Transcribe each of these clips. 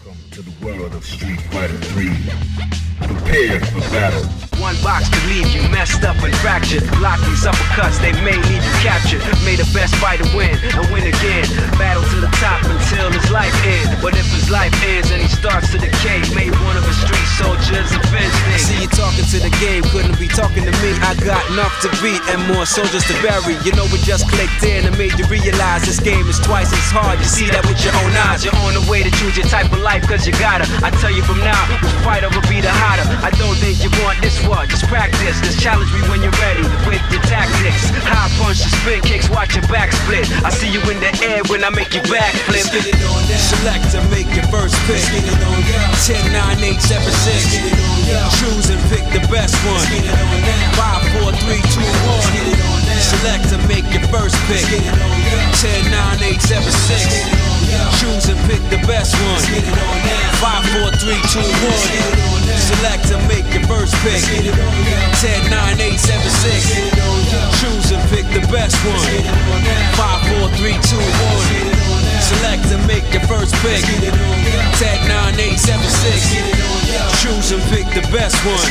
Welcome to the world of Street Fighter 3. Prepare for battle. One box could leave you messed up and fractured. Block these uppercuts, they may leave you captured. May the best fighter win and win again. Battle to the top until his life ends. But if his life ends and he starts to decay, may one of his street soldiers avenge me. See you talking to the game, couldn't be talking to me. I got enough to beat and more soldiers to bury. You know we just clicked in and made you realize this game is twice as hard. You see that with your own eyes. You're on the way to choose your type of life, cause you gotta. I tell you from now, which fighter will be the hotter. I don't think you want this one, just practice. Just challenge me when you're ready with your tactics. High punch and spin kicks, watch your back split. I see you in the air when I make you backflip. Get it on down. Select and make your first pick. Get it on down. 10, 9, 8, 7, 6. Get it on down. Choose and pick the best one. Get it on down. 5, 4, 3, 2, 1. Get it on down. Select and make your first pick. Get it on down. 10, 9, 8, 7, 6. Get it on down. Choose and pick the best one. Get it on down. 5, 4, 3, 2, 1. Select and make your first pick. 10, 9, 8, 7, 6. Choose and pick the best one. 5, 4, 3, 2, 1. Select and make your first pick. 10, 9, 8, 7, 6. Choose and pick the best one.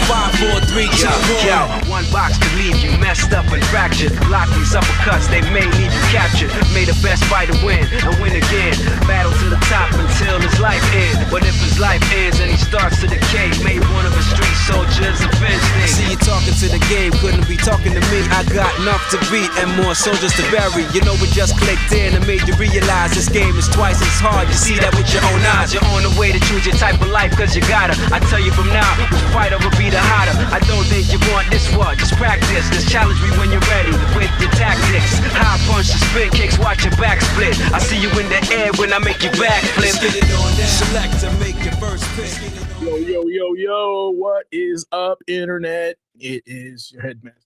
5, 4, 3, 2, 1. One box could leave you messed up and fractured. Block these uppercuts, they may leave you captured. May the best fighter win and win again. Battle to the top until his life ends. But if his life ends and he starts to decay, may one of his street soldiers avenge me. See you talking to the game, couldn't be talking to me. I got enough to beat and more soldiers to bury. You know we just clicked in and made you realize this game is twice as hard. You see that with your own eyes. You're on the way to choose your type of life, cause you gotta. I tell you from now, which fighter will be the hotter. I don't think you want this one, just practice. Just challenge me when you're ready with your tactics. High punch and spin kicks, watch your back split. I see you in the air when I make you backflip. Get it on down. Select and make your first pick. Yo, what is up, internet? It is your headmaster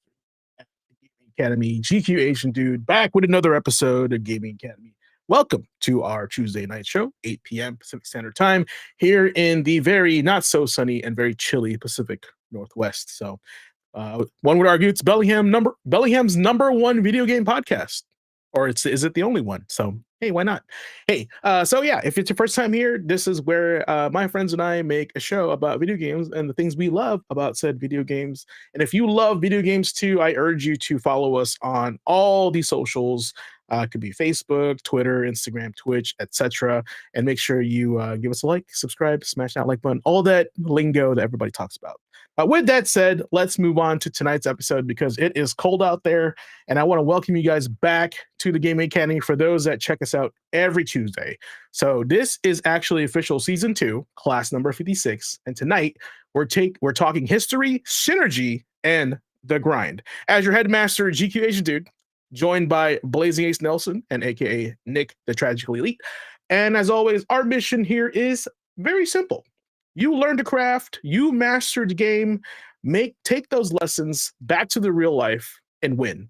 at the Gaming Academy, GQ Asian Dude, back with another episode of Gaming Academy. Welcome to our Tuesday night show, 8 p.m. Pacific Standard Time, here in the very not so sunny and very chilly Pacific Northwest. So, one would argue it's Bellingham's number one video game podcast, or is it the only one? So, hey, why not? Hey, so yeah, if it's your first time here, this is where my friends and I make a show about video games and the things we love about said video games. And if you love video games too, I urge you to follow us on all the socials. It could be Facebook, Twitter, Instagram, Twitch, etc. And make sure you give us a like, subscribe, smash that like button, all that lingo that everybody talks about. With that said, let's move on to tonight's episode because it is cold out there, and I want to welcome you guys back to the Gaming Academy for those that check us out every Tuesday. So this is actually official season 2, class number 56, and tonight we're talking history, synergy, and the grind. As your headmaster, GQ Asian Dude, joined by Blazing Ace Nelson and aka Nick the Tragically Elite. And as always, our mission here is very simple. You learn to craft, you master the game, take those lessons back to the real life and win.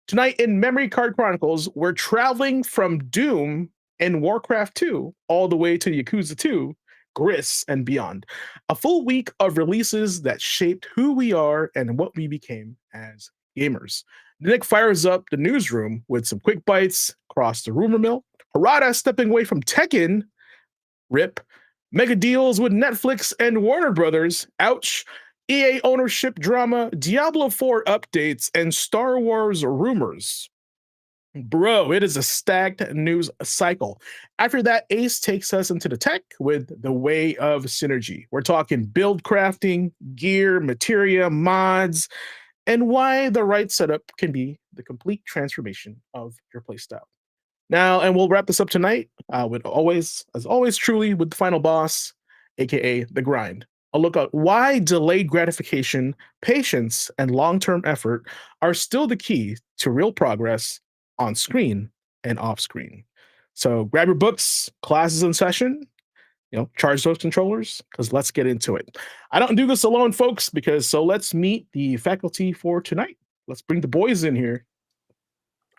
Tonight in Memory Card Chronicles, we're traveling from Doom and Warcraft II all the way to Yakuza 2, GRIS, and beyond. A full week of releases that shaped who we are and what we became as gamers. Nick fires up the newsroom with some quick bites across the rumor mill. Harada stepping away from Tekken, rip. Mega deals with Netflix and Warner Brothers, ouch. EA ownership drama, Diablo 4 updates, and Star Wars rumors. Bro, it is a stacked news cycle. After that, Ace takes us into the tech with the way of synergy. We're talking build crafting, gear, materia, mods, and why the right setup can be the complete transformation of your playstyle. Now, and we'll wrap this up tonight with as always, truly with the final boss, aka the grind. A look at why delayed gratification, patience, and long-term effort are still the key to real progress on screen and off screen. So grab your books, classes in session, charge those controllers, because let's get into it. I don't do this alone, folks, so let's meet the faculty for tonight. Let's bring the boys in here.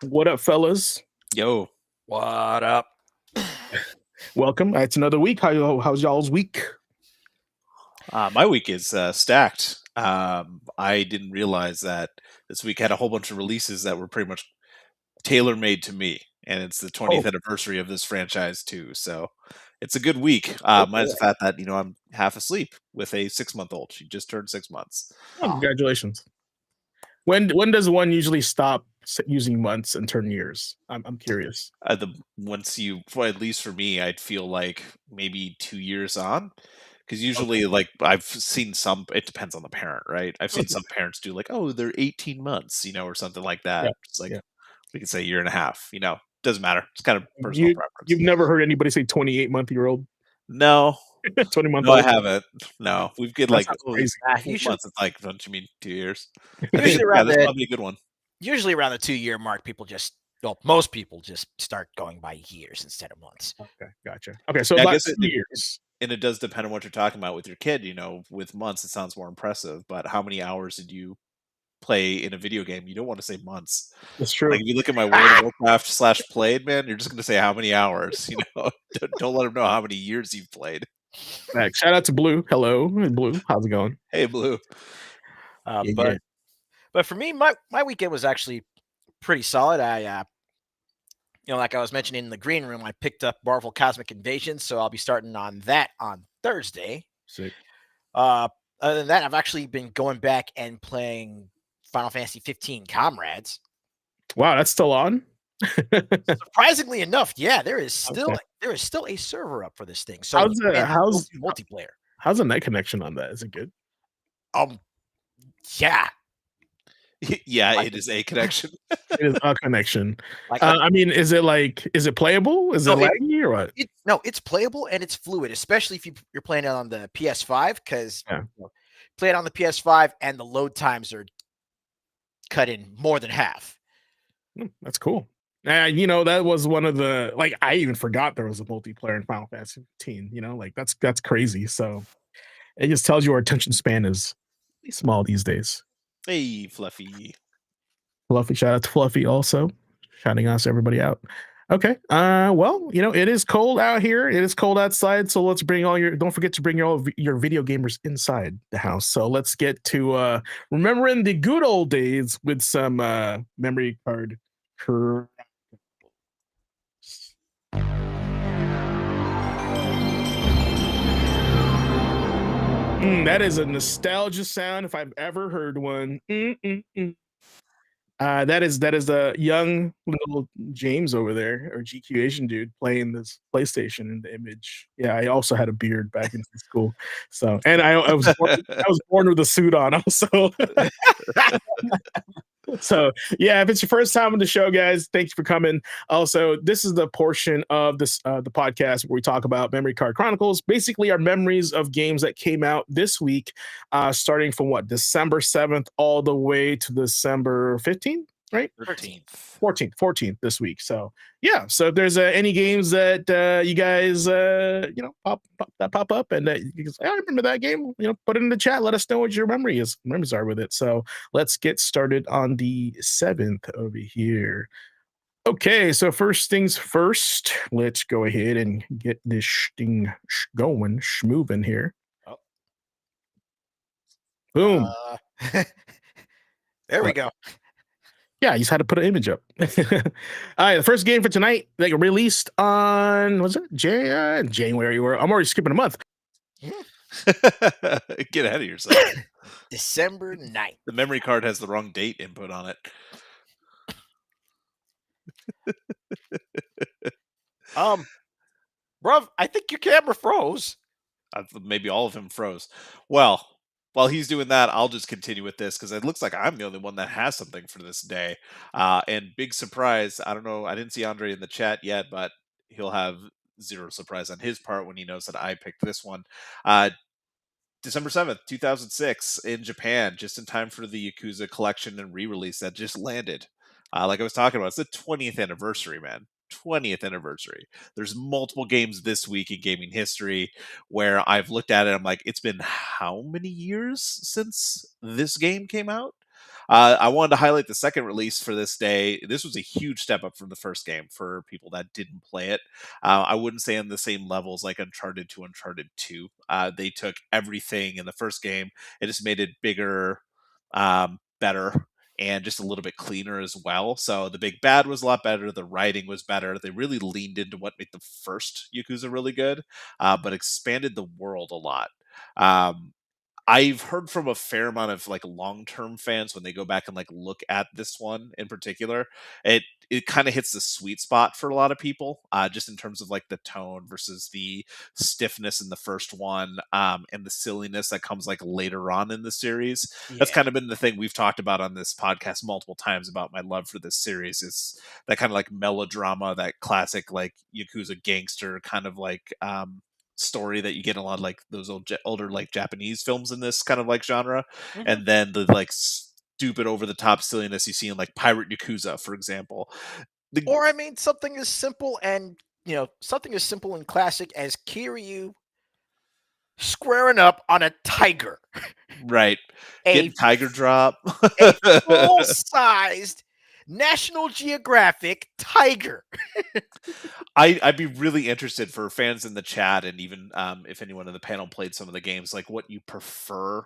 What up, fellas? Yo, what up? Welcome. It's another week. How's y'all's week? My week is stacked. I didn't realize that this week had a whole bunch of releases that were pretty much tailor-made to me, and it's the 20th anniversary of this franchise too. So It's a good week. Minus the fact that I'm half asleep with a 6-month-old. She just turned 6 months. Oh, congratulations. When does one usually stop using months and turn years? I'm curious. At least for me, I'd feel like maybe 2 years on, because usually, like I've seen some. It depends on the parent, right? I've seen some parents do like, oh, they're 18 months, or something like Yeah, that. It's like yeah. we could say a year and a half. Doesn't matter. It's kind of personal You've preference. never heard anybody say 28-month-year-old, No, 20-month no, I old? haven't. No, we've get That like sounds crazy. 4 months. It's like, don't you mean 2 years? I think Usually yeah, around that's the probably a good one. usually around the 2-year mark, most people just start going by years instead of months. Okay, gotcha. Okay, so Yeah, I about guess 2 years. and it does depend on what you're talking about with your kid. With months, it sounds more impressive. But how many hours did you play in a video game? You don't want to say months. That's Like true. if you look at my World of Warcraft / played, man, you're just going to say how many hours. Don't let them know how many years you've played. Max, shout out to Blue. Hello, Blue. How's it going? Hey, Blue. Yeah. But for me, my weekend was actually pretty solid. I like I was mentioning in the green room, I picked up Marvel Cosmic Invasion, so I'll be starting on that on Thursday. Sick. Other than that, I've actually been going back and playing Final Fantasy 15 Comrades. Wow, that's still on. Surprisingly enough, yeah, there is still a server up for this thing. So how's multiplayer? How's the net connection on that? Is it good? Yeah. Yeah, it is a connection. It is a connection. I mean, is it playable? Is it laggy or what? It's playable and it's fluid, especially if you're playing it on the PS5, because play it on the PS5 and the load times are cut in more than half. That's cool. That was one of the I even forgot there was a multiplayer in Final Fantasy 15. That's crazy. So it just tells you our attention span is small these days. Hey, Fluffy. Shout out to Fluffy also. Shouting us everybody out. Okay. Well, it is cold out here. It is cold outside. So let's don't forget to bring your video gamers inside the house. So let's get to remembering the good old days with some memory card. That is a nostalgia sound if I've ever heard one. That is a young little James over there, or GQ Asian dude, playing this PlayStation in the image. Yeah, I also had a beard back in school, so and I was born with a suit on also. So yeah, if it's your first time on the show, guys, thank you for coming. Also, this is the portion of this the podcast where we talk about Memory Card Chronicles, basically our memories of games that came out this week, starting from December 7th all the way to December 15th, right? 14th this week. So yeah, so if there's any games that you guys pop up and that you can say, I remember that game, put it in the chat, let us know what your memories are with it. So let's get started on the 7th over here. Okay, so first things first, let's go ahead and get this thing going, schmoving here. Oh. Boom. There we go. Yeah, you just had to put an image up. All right, the first game for tonight that got released on January. I'm already skipping a month. Get ahead of yourself. December 9th. The memory card has the wrong date input on it. Bruv, I think your camera froze. Maybe all of him froze. Well, while he's doing that, I'll just continue with this because it looks like I'm the only one that has something for this day. And big surprise, I don't know, I didn't see Andre in the chat yet, but he'll have zero surprise on his part when he knows that I picked this one. December 7th, 2006 in Japan, just in time for the Yakuza collection and re-release that just landed. Like I was talking about, it's the 20th anniversary, man. 20th anniversary. There's multiple games this week in gaming history where I've looked at it, I'm like, it's been how many years since this game came out? I wanted to highlight the second release for this day. This was a huge step up from the first game for people that didn't play it. I wouldn't say on the same levels like Uncharted to Uncharted 2. They took everything in the first game and just made it bigger, better, and just a little bit cleaner as well. So the big bad was a lot better. The writing was better. They really leaned into what made the first Yakuza really good, but expanded the world a lot. Um, I've heard from a fair amount of like long-term fans when they go back and like look at this one in particular, it kind of hits the sweet spot for a lot of people, just in terms of like the tone versus the stiffness in the first one, and the silliness that comes like later on in the series. That's Yeah. kind of been the thing we've talked about on this podcast multiple times about my love for this series is that kind of like melodrama, that classic like Yakuza gangster kind of like story that you get in a lot of like those older like Japanese films in this kind of like genre, Mhm. and then the like stupid over the top silliness you see in like Pirate Yakuza, for example. The Or I mean, something as simple and something as simple and classic as Kiryu squaring up on a tiger, right, a getting Tiger Drop. a full-sized National Geographic tiger. I'd be really interested for fans in the chat and even if anyone in the panel played some of the games, like what you prefer.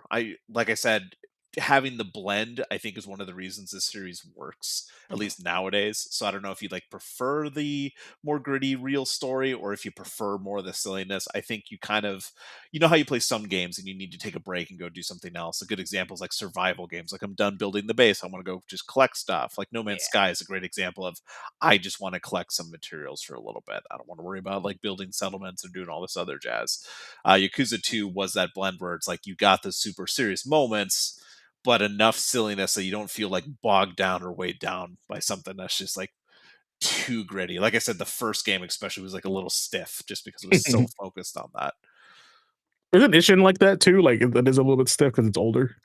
Like I said, having the blend, I think, is one of the reasons this series works, at Mhm. least nowadays. So I don't know if you like prefer the more gritty, real story, or if you prefer more of the silliness. I think you kind of, you know how you play some games and you need to take a break and go do something else. A good example is like survival games. Like I'm done building the base, I want to go just collect stuff. Like No Man's Yeah. Sky is a great example of I just want to collect some materials for a little bit. I don't want to worry about like building settlements or doing all this other jazz. Yakuza 2 was that blend where it's like you got the super serious moments, but enough silliness that you don't feel like bogged down or weighed down by something that's just like too gritty. Like I said, the first game especially was like a little stiff just because it was so focused on that. Isn't Ishin like that too? Like it is a little bit stiff because it's older.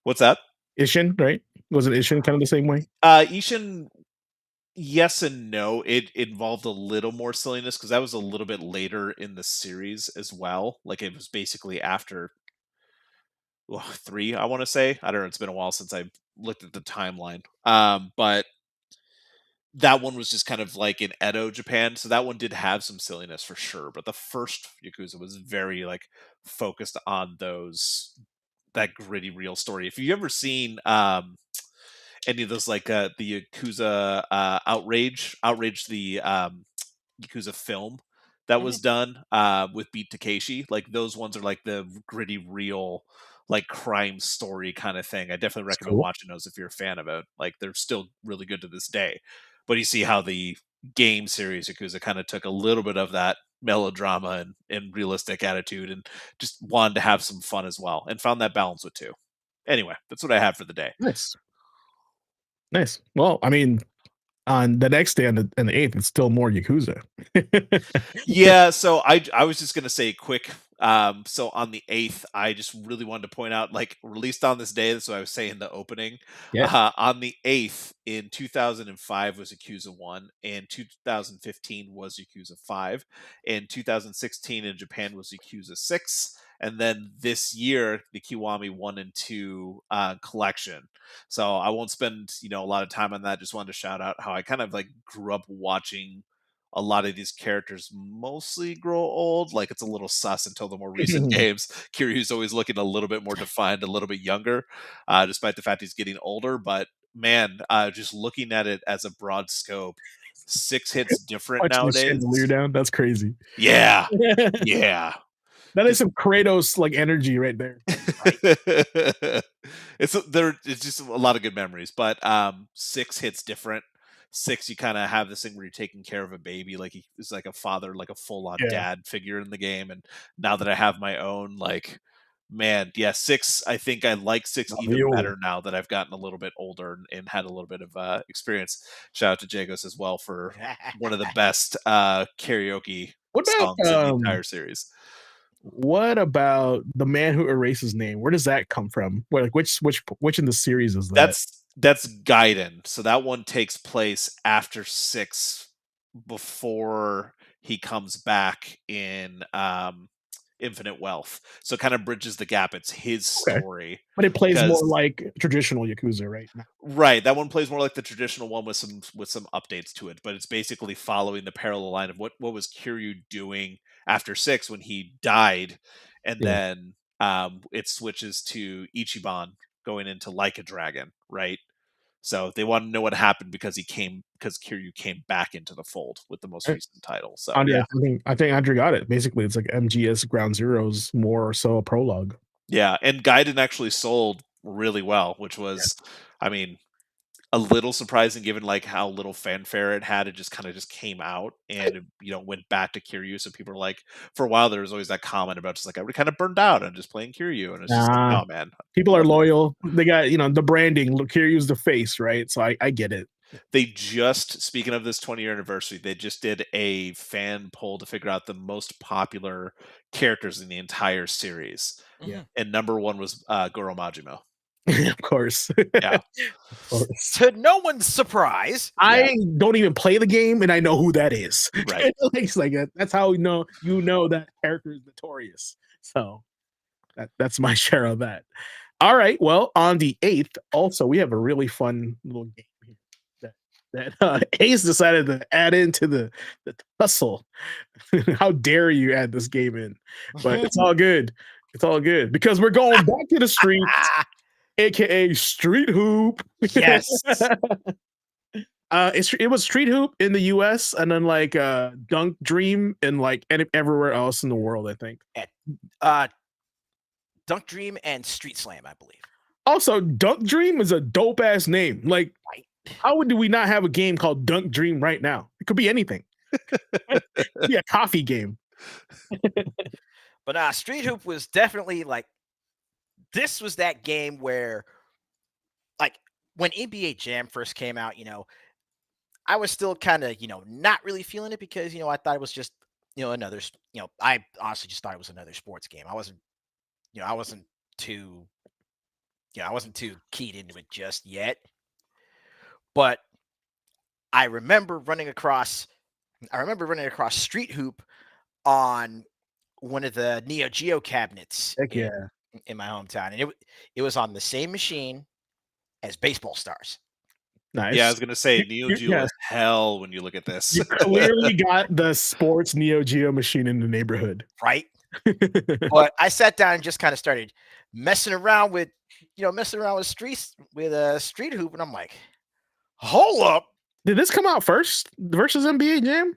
What's that? Ishin, right? Wasn't Ishin kind of the same way? Ishin, yes and no. It involved a little more silliness because that was a little bit later in the series as well. Like it was basically after three, I want to say. I don't know. It's been a while since I looked at the timeline. But that one was just kind of like in Edo, Japan. So that one did have some silliness for sure. But the first Yakuza was very like focused on that gritty real story. If you've ever seen any of those like the Yakuza outrage the Yakuza film that Mhm. was done with Beat Takeshi. Like those ones are like the gritty, real, like crime story kind of thing. I definitely It's recommend cool. watching those if you're a fan of it. Like they're still really good to this day. But you see how the game series Yakuza kind of took a little bit of that melodrama and realistic attitude and just wanted to have some fun as well and found that balance with two. Anyway, that's what I have for the day. Nice. Nice. Well, I mean, on the next day on the 8th, it's still more Yakuza. Yeah, so I was just gonna say quick. So on the 8th, I just really wanted to point out, like, released on this day. That's what I was saying in the opening. Yeah. On the 8th in 2005 was Yakuza 1, and 2015 was Yakuza 5, and 2016 in Japan was Yakuza 6, and then this year the Kiwami 1 and 2 collection. So I won't spend a lot of time on that. Just wanted to shout out how I kind of like grew up watching a lot of these characters mostly grow old. Like it's a little sus until the more recent games. Kiryu's always looking a little bit more defined, a little bit younger, despite the fact he's getting older. But man, just looking at it as a broad scope, six hits different Punching the nowadays. chandelier down. That's crazy. Yeah, yeah. That is Just some Kratos like energy right there. it's just a lot of good memories, but six hits different. Six, you kind of have this thing where you're taking care of a baby, like he is like a father, like a full on Yeah. dad figure in the game. And now that I have my own, like, man, yeah, six. I think I like six even Mule. better now that I've gotten a little bit older and had a little bit of experience. Shout out to Jagos as well for one of the best karaoke What about songs in the entire series. what about the man who erases name? Where does that come from? Where, like which in the series is that? That's Gaiden. So that one takes place after 6 before he comes back in Infinite Wealth. So it kind of bridges the gap. It's his Okay. story But it plays more because like traditional Yakuza, right? right, that one plays more like the traditional one with some updates to it, but it's basically following the parallel line of what was Kiryu doing after 6 when he died, and Yeah. then it switches to Ichiban going into Like a Dragon, right? So they want to know what happened because Kiryu came back into the fold with the most recent title. So Andre, I think Andre got it. Basically, it's like MGS Ground Zeroes more or so a prologue. yeah, and Gaiden actually sold really well, which was, I mean, a little surprising given like how little fanfare it had. It just kind of just came out and it, went back to Kiryu. So people were like, for a while there was always that comment about just like I would kind of burned out on just playing Kiryu, and it's just like, no man, people are loyal. They got the branding. Kiryu's the face, right? So I get it. They just, speaking of this 20-year anniversary, they just did a fan poll to figure out the most popular characters in the entire series. Yeah. And number one was Goro Majima. Of course. Yeah. Of course. To no one's surprise, I don't even play the game and I know who that is. Right. It's like that's how you know that character is notorious. So that's my share of that. All right. Well, on the 8th, also we have a really fun little game here that Ace decided to add into the tussle. How dare you add this game in? But it's all good. It's all good because we're going back to the streets, aka Street Hoop. yes. It was Street Hoop in the US and then like Dunk Dream in like everywhere else in the world, I think. Dunk Dream and Street Slam, I believe. Also, Dunk Dream is a dope ass name. Like, Right. how do we not have a game called Dunk Dream right now? It could be anything. Yeah, coffee game. But Street Hoop was definitely like, this was that game where, like, when NBA Jam first came out, I was still kind of, not really feeling it because, I thought it was just, another, I honestly just thought it was another sports game. I wasn't too keyed into it just yet. But I remember running across Street Hoop on one of the Neo Geo cabinets Heck yeah. in my hometown, and it was on the same machine as Baseball Stars. Nice. Yeah, I was gonna say Neo Geo is hell when you look at this. You clearly got the sports Neo Geo machine in the neighborhood. Right. But I sat down and just kind of started messing around with Street Hoop, and I'm like, hold up. Did this come out first versus NBA Jam?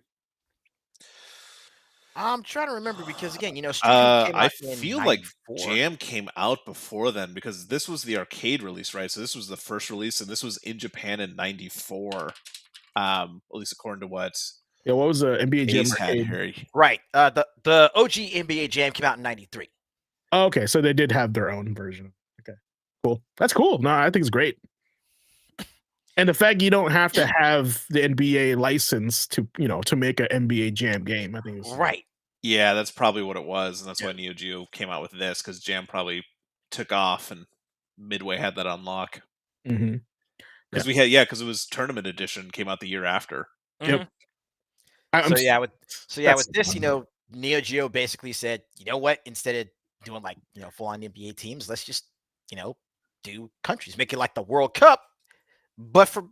I'm trying to remember because again, Street Hoop came out I in feel like 94. Jam came out before then because this was the arcade release, right? So this was the first release, and this was in Japan in '94. At least according to what. Yeah, what was the NBA Jam Ace had arcade? here. Right. The OG NBA Jam came out in '93. Oh, okay, so they did have their own version. Okay, cool. That's cool. No, I think it's great. And the fact you don't have to have the NBA license to make an NBA Jam game, I think it's Right. Yeah, that's probably what it was, and that's why Neo Geo came out with this because Jam probably took off and Midway had that unlock. Mm-hmm. Because because it was Tournament Edition came out the year after. Yep. With this, Neo Geo basically said, you know what? Instead of doing like full on NBA teams, let's just do countries, make it like the World Cup, but for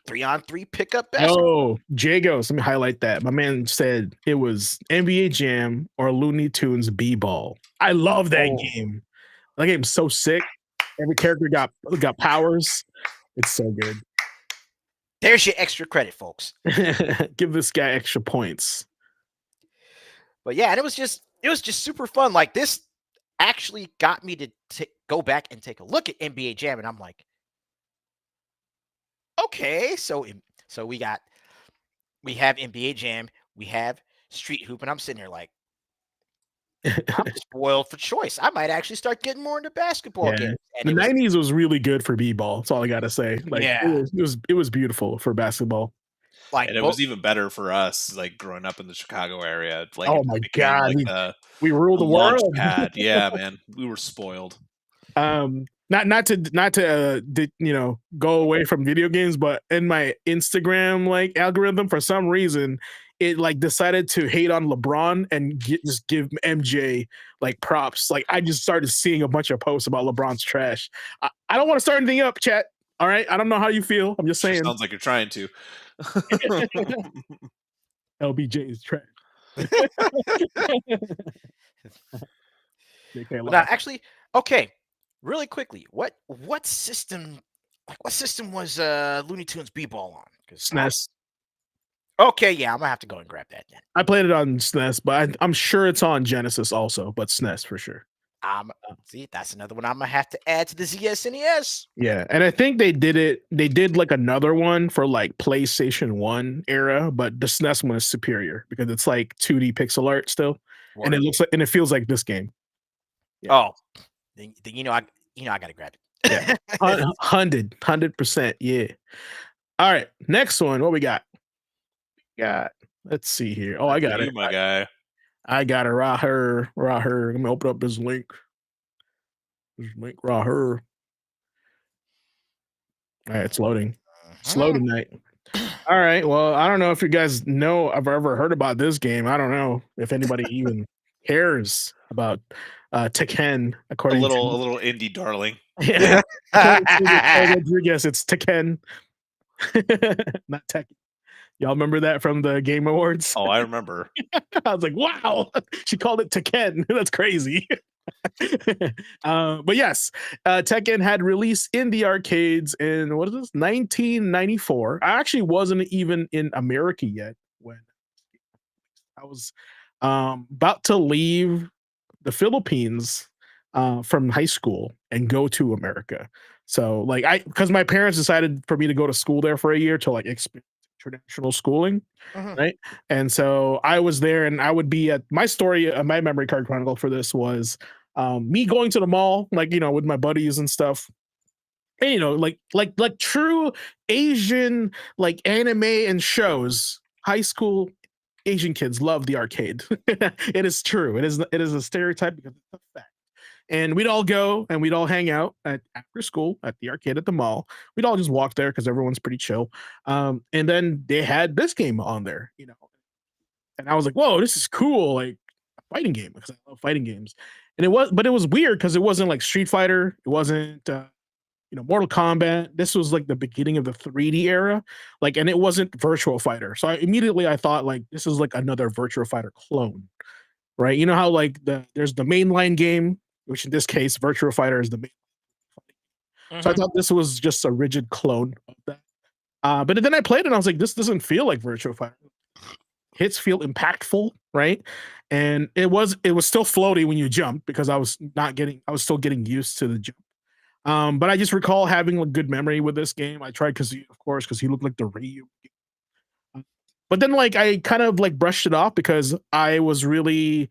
3-on-3 pickup basketball. Oh, Jagos, let me highlight that. My man said it was NBA Jam or Looney Tunes B-Ball. I love that game. That game's so sick. Every character got powers. It's so good. There's your extra credit, folks. Give this guy extra points. But yeah, and it was just super fun. Like this actually got me to go back and take a look at NBA Jam, and I'm like, okay, so we have NBA Jam, we have Street Hoop, and I'm sitting here like, I'm spoiled for choice. I might actually start getting more into basketball games. And the 90s was really good for b-ball. That's all I gotta say. Like, yeah, it was beautiful for basketball. Like, and it was even better for us, like growing up in the Chicago area. Like, oh my god, like we ruled the world. Pad. Yeah, man, we were spoiled. Not to go away from video games, but in my Instagram like algorithm, for some reason, it like decided to hate on LeBron and just give MJ like props. Like I just started seeing a bunch of posts about LeBron's trash. I don't want to start anything up, chat. All right, I don't know how you feel. I'm just saying. Sounds like you're trying to. LBJ is trash. Now, actually, okay. Really quickly, what system Like, what system was Looney Tunes B-Ball on? SNES. Okay, yeah, I'm gonna have to go and grab that then. I played it on SNES, but I'm sure it's on Genesis also, but SNES for sure. See, that's another one I'm gonna have to add to the ZSNES. Yeah, and I think they did like another one for like PlayStation 1 era, but the SNES one is superior because it's like 2D pixel art still. And it looks like and it feels like this game. Yeah. Oh, then I gotta grab it. Yeah. 100%. Yeah. All right. Next one. What we got? Let's see here. Oh, I got it. my guy. I got it right here. Right here. Let me open up this link. This link right here. All right, it's loading. Slow tonight. All right. Well, I don't know if you guys know I've ever heard about this game. I don't know if anybody even cares about Tekken. A According little indie darling. yeah, Rodriguez, it's Tekken, not Tekken. Y'all remember that from the Game Awards? Oh, I remember. I was like, wow, she called it Tekken. That's crazy. But yes, Tekken had released in the arcades in what is this 1994. I actually wasn't even in America yet when I was about to leave the Philippines from high school and go to America. So like because my parents decided for me to go to school there for a year to like experience traditional schooling, right? And so I was there, and I would be at my story. My memory card chronicle for this was me going to the mall, like with my buddies and stuff. And like true Asian like anime and shows. High school Asian kids love the arcade. It is true. It is a stereotype because it's a fact. And we'd all go and we'd all hang out after school at the arcade at the mall. We'd all just walk there because everyone's pretty chill. And then they had this game on there, and I was like, whoa, this is cool. Like a fighting game because I love fighting games. And it was weird because it wasn't like Street Fighter. It wasn't, Mortal Kombat. This was like the beginning of the 3D era. Like, and it wasn't Virtual Fighter. So I thought like, this is like another Virtual Fighter clone, right? You know how like there's the mainline game, which in this case, Virtual Fighter is the main. So I thought this was just a rigid clone of that. But then I played it and I was like, this doesn't feel like Virtual Fighter. Hits feel impactful, right? And it was still floaty when you jumped because I was still getting used to the jump. But I just recall having a good memory with this game. I tried because he looked like the Ryu. But then like I kind of like brushed it off because I was really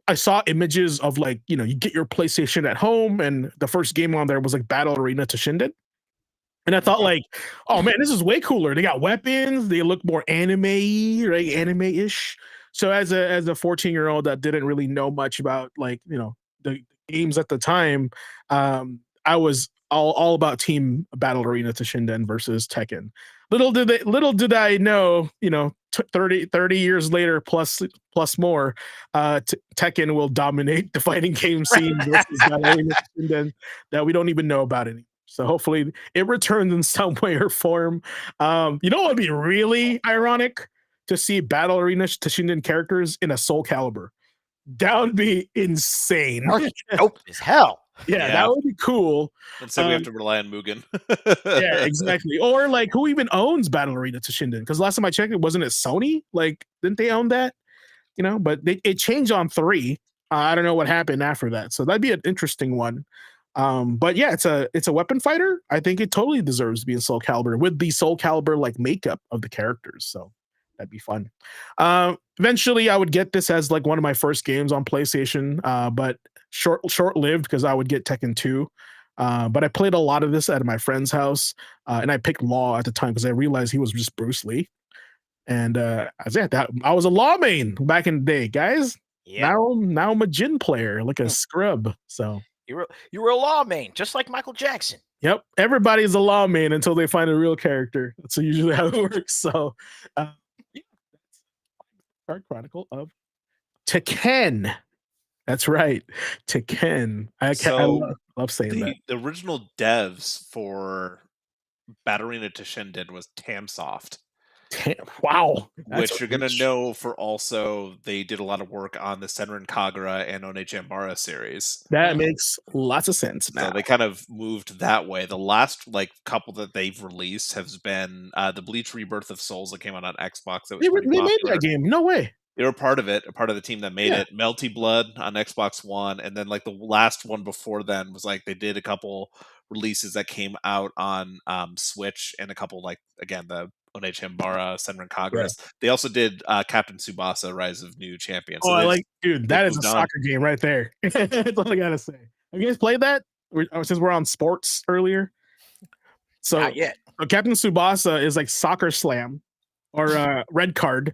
I saw images of like, you get your PlayStation at home, and the first game on there was like Battle Arena Toshinden. And I thought like, oh man, this is way cooler. They got weapons, they look more anime-y, right? Anime-ish. So as a 14-year-old that didn't really know much about like, the games at the time, I was all about Team Battle Arena Toshinden versus Tekken. Little did I know, 30 years later plus more, Tekken will dominate the fighting game scene versus Battle Arena Toshinden that we don't even know about anymore. So hopefully it returns in some way or form. What would be really ironic to see Battle Arena Toshinden characters in a Soul Calibur. That would be insane. Dope as hell. Yeah, that would be cool. And so we have to rely on Mugen. Yeah, exactly. Or like, who even owns Battle Arena Toshinden? Because last time I checked, wasn't it Sony? Like, didn't they own that? But it changed on 3. I don't know what happened after that. So that'd be an interesting one. But yeah, it's a weapon fighter. I think it totally deserves to be in Soul Calibur with the Soul Calibur like makeup of the characters. So that'd be fun. Eventually, I would get this as like one of my first games on PlayStation, but short-lived because I would get Tekken 2. But I played a lot of this at my friend's house, and I picked Law at the time because I realized he was just Bruce Lee. And I was a Law main back in the day, guys. Yeah. Now I'm a Jin player, like a scrub. So you were a Law main, just like Michael Jackson. Yep, everybody's a Law main until they find a real character. That's usually how it works. So, yeah, that's Card Chronicle of Tekken. That's right, Tekken. I love saying that. The original devs for Battle Arena Toshinden was Tamsoft. Wow. That's which you're gonna know for also they did a lot of work on the Senran Kagura and Onechambara series. that makes lots of sense now. So they kind of moved that way. The last like couple that they've released has been the Bleach Rebirth of Souls that came out on Xbox. That was pretty They made popular. that game. No way. They were part of it, a part of the team that made Yeah. it. Melty Blood on Xbox One, and then like the last one before then was like they did a couple releases that came out on Switch, and a couple like again the Onechambara, Senran Kagura. They also did Captain Tsubasa: Rise of New Champions. Oh, So I they've- like, dude, that they've is a moved on. soccer game right there. That's all I gotta say. Have you guys played that? Since we're on sports earlier. So Not yet. Captain Tsubasa is like Soccer Slam or Red Card.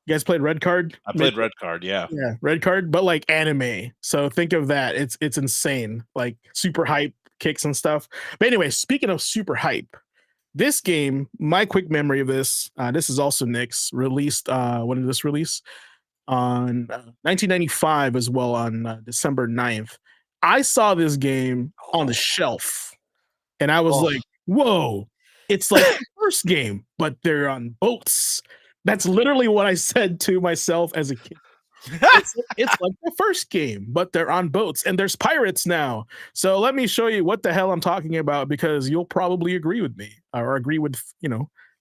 You guys played Red Card? I played Red Card, yeah. Yeah, Red Card, but like anime. So think of that. It's insane. Like super hype kicks and stuff. But anyway, speaking of super hype, this game, my quick memory of this, this is also Nick's released. When did this release? On 1995 as well, on December 9th. I saw this game on the shelf and I was like, whoa, it's like the first game, but they're on boats. That's literally what I said to myself as a kid. It's like the first game, but they're on boats and there's pirates now. So let me show you what the hell I'm talking about, because you'll probably agree with me or agree with,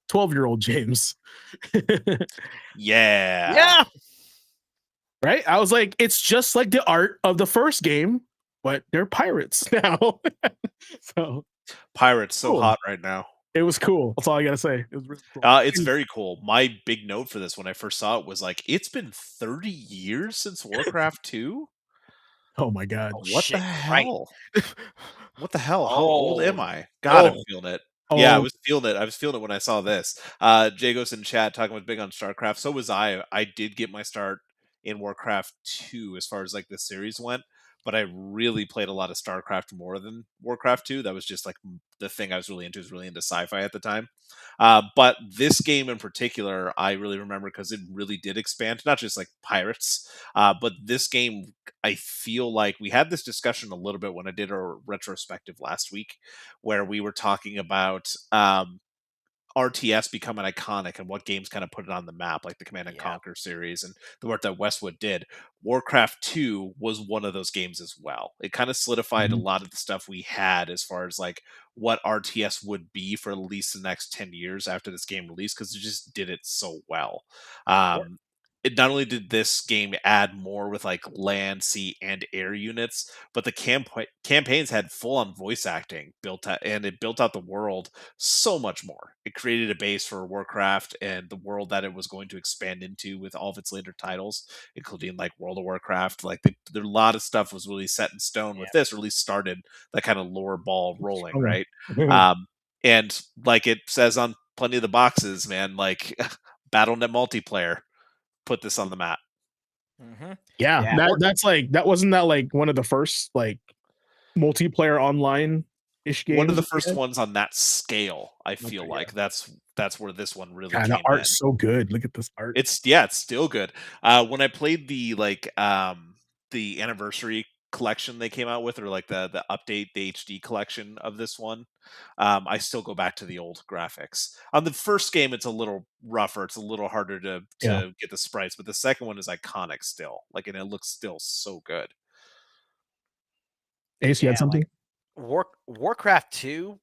12-year-old James. Yeah. Right? I was like, it's just like the art of the first game, but they're pirates now. So Pirates so Cool. hot right now. it was cool. That's all I gotta say. It was really cool. It's very cool. My big note for this when I first saw it was like, it's been 30 years since Warcraft II? Oh my god. What shit, the right. hell? What the hell? How old am Oh, I? God, I'm no. feeling it. Yeah, I Oh, was feeling it. I was feeling it when I saw this. Jagos in chat talking about big on StarCraft. So was I. I did get my start in Warcraft 2 as far as like the series went, but I really played a lot of StarCraft more than Warcraft 2. That was just like the thing I was really into. Was really into sci-fi at the time. But this game in particular, I really remember because it really did expand, not just like pirates, but this game, I feel like we had this discussion a little bit when I did our retrospective last week, where we were talking about RTS becoming iconic and what games kind of put it on the map, like the Command and Yeah. Conquer series and the work that Westwood did. Warcraft 2 was one of those games as well. It kind of solidified a lot of the stuff we had as far as like what RTS would be for at least the next 10 years after this game released, because it just did it so well. It not only did this game add more with like land, sea, and air units, but the campaigns had full-on voice acting built out, and it built out the world so much more. It created a base for Warcraft and the world that it was going to expand into with all of its later titles, including like World of Warcraft. Like a lot of stuff was really set in stone with this, or at least started that kind of lore ball rolling, Okay. right? And like it says on plenty of the boxes, man, like BattleNet multiplayer put this on the map. yeah, that's like that wasn't that like one of the first like multiplayer online ish games. One of the first ones on that scale. I feel Okay, like that's where this one really God, came the art's in. so good. Look at this art. It's still good. When I played the the anniversary collection they came out with, or like the update, the HD collection of this one, I still go back to the old graphics. On the first game, it's a little rougher, it's a little harder to get the sprites, but the second one is iconic still. Like, and it looks still so good. Ace, you had something? Warcraft 2,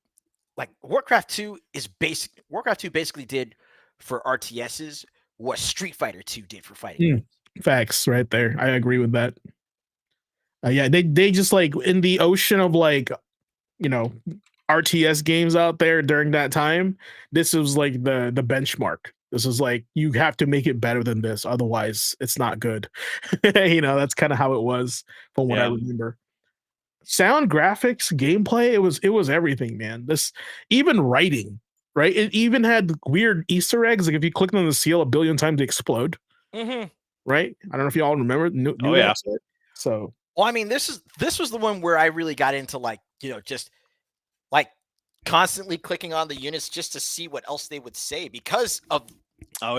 like Warcraft 2 is basic. Warcraft 2 basically did for RTSs what Street Fighter 2 did for fighting. Facts right there. I agree with that. Yeah, they just like in the ocean of like, RTS games out there during that time, this was like the benchmark. This is like, you have to make it better than this, otherwise it's not good. That's kind of how it was from what I remember. Sound, graphics, gameplay, it was everything, man. This, even writing, right? It even had weird Easter eggs. Like if you click on the seal a billion times, they explode. Right? I don't know if you all remember. So, well, I mean, this was the one where I really got into like, just like constantly clicking on the units just to see what else they would say, because of all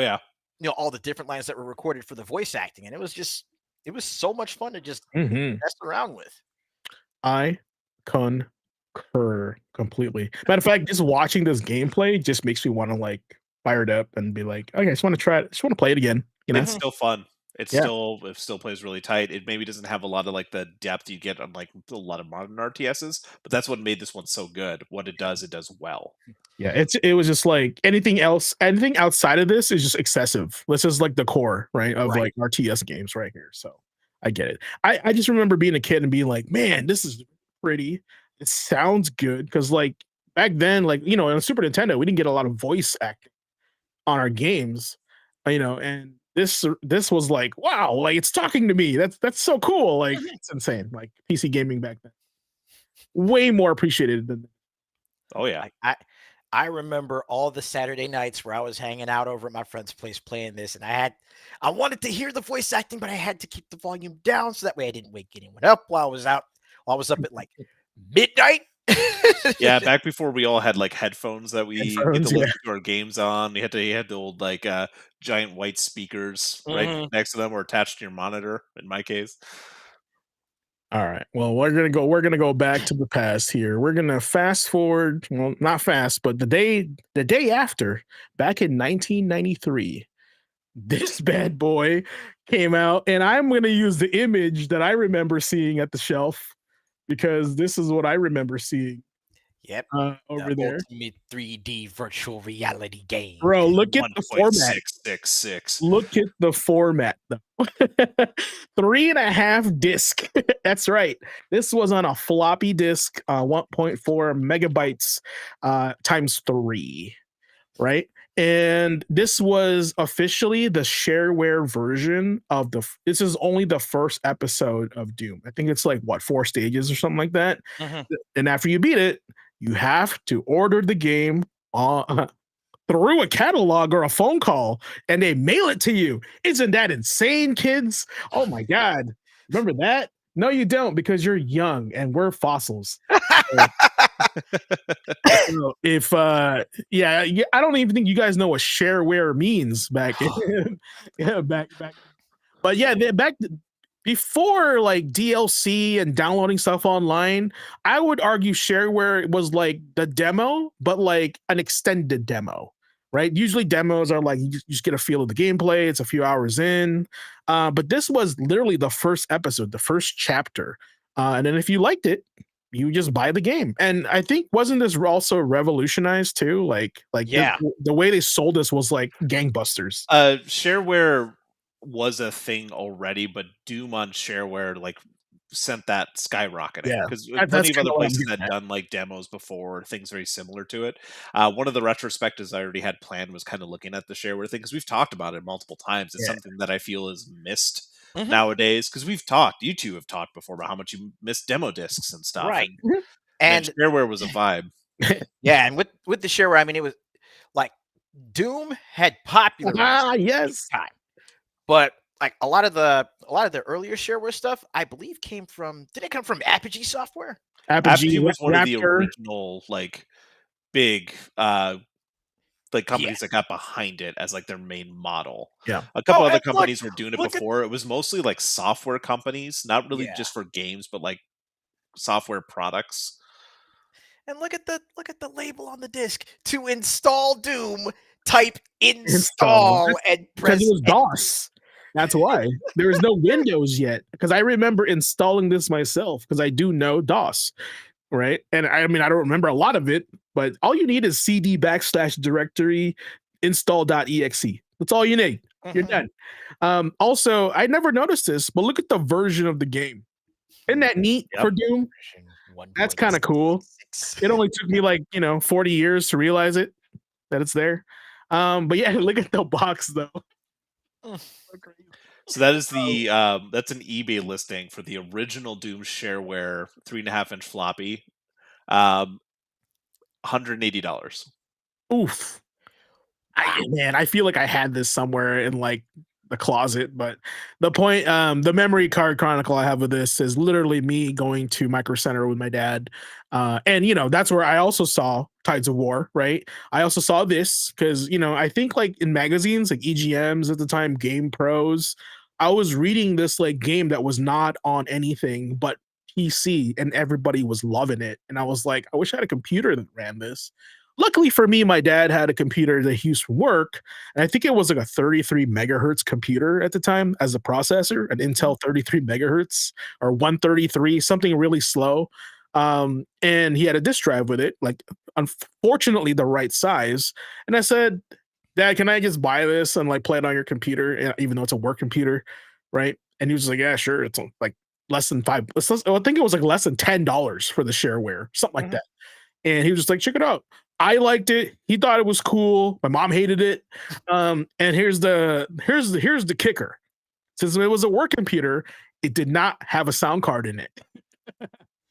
the different lines that were recorded for the voice acting, and it was so much fun to just mess around with. I concur completely. Matter of fact, just watching this gameplay just makes me want to like fired up and be like, okay, I just want to try it. I just want to play it again. You know? It's still fun. It Yeah. still plays really tight. It maybe doesn't have a lot of like the depth you get on like a lot of modern RTSs, but that's what made this one so good. What it does well. Yeah, it was just like anything outside of this is just excessive. This is like the core, right, of like RTS games right here. So I get it. I just remember being a kid and being like, man, this is pretty. It sounds good because like back then, like on Super Nintendo, we didn't get a lot of voice acting on our games, and this was like, wow, like it's talking to me. That's so cool. Like it's insane. Like PC gaming back then, way more appreciated than. Oh yeah. I remember all the Saturday nights where I was hanging out over at my friend's place playing this, and I wanted to hear the voice acting, but I had to keep the volume down so that way I didn't wake anyone up while I was up at like midnight. Yeah, back before we all had like headphones that we get to listen to our games on. You had the old like giant white speakers right next to them or attached to your monitor in my case. All right. Well, we're gonna go back to the past here. We're gonna fast forward. Well, not fast, but the day after, back in 1993, this bad boy came out, and I'm gonna use the image that I remember seeing at the shelf because this is what I remember seeing. Yep. Over there. Ultimate 3D virtual reality game. Bro, look at the format. 666. Look at the format, though. 3.5 disc. That's right. This was on a floppy disk, 1.4 megabytes times 3, right? And this was officially the shareware version of this is only the first episode of Doom. I think it's like 4 stages or something like that. And after you beat it, you have to order the game through a catalog or a phone call, and they mail it to you. Isn't that insane, kids? Oh my God. Remember that? No, you don't, because you're young and we're fossils. If I don't even think you guys know what shareware means back in, back. But yeah, back before like DLC and downloading stuff online, I would argue shareware was like the demo, but like an extended demo, right? Usually demos are like you just get a feel of the gameplay. It's a few hours in, but this was literally the first episode, the first chapter, and then if you liked it, you just buy the game. And I think wasn't this also revolutionized too? Like the way they sold this was like gangbusters. Shareware was a thing already, but Doom on shareware like sent that skyrocketing because plenty of other places had done like demos before, things very similar to it. One of the retrospectives I already had planned was kind of looking at the shareware thing because we've talked about it multiple times. It's something that I feel is missed nowadays because you two have talked before about how much you miss demo discs and stuff, right? And shareware was a vibe. Yeah, and with the shareware, I mean, it was like Doom had popular time. But like a lot of the earlier shareware stuff, I believe did it come from Apogee Software? Apogee was one of the original like big like companies that got behind it as like their main model. Yeah. A couple other companies were doing it before. It was mostly like software companies, not really just for games, but like software products. And look at the label on the disc. To install Doom, type install and press. Because it was DOS. That's why there was no Windows yet. Because I remember installing this myself because I do know DOS, right? And I mean, I don't remember a lot of it, but all you need is cd/directory install.exe. That's all you need. You're done. Also, I never noticed this, but look at the version of the game. Isn't that neat for Doom? That's kind of cool. It only took me like 40 years to realize it that it's there. But yeah, look at the box though. So that is that's an eBay listing for the original Doom shareware 3.5-inch floppy, $180. Oof. I feel like I had this somewhere in like the closet, but the point, the memory card chronicle I have of this is literally me going to Micro Center with my dad, and that's where I also saw Tides of War, right? I also saw this because I think like in magazines like EGMs at the time, Game Pros, I was reading this like game that was not on anything but PC, and everybody was loving it, and I was like, I wish I had a computer that ran this. luckily for me, my dad had a computer that he used for work, and I think it was like a 33 megahertz computer at the time as a processor, an Intel 33 megahertz or 133, something really slow. And he had a disk drive with it, like unfortunately the right size. And I said, Dad, can I just buy this and like play it on your computer, even though it's a work computer, right? And he was like, yeah, sure. It's like less than five. I think it was like less than $10 for the shareware, something like that. And he was just like, check it out. I liked it. He thought it was cool. My mom hated it. And here's the kicker. Since it was a work computer, it did not have a sound card in it.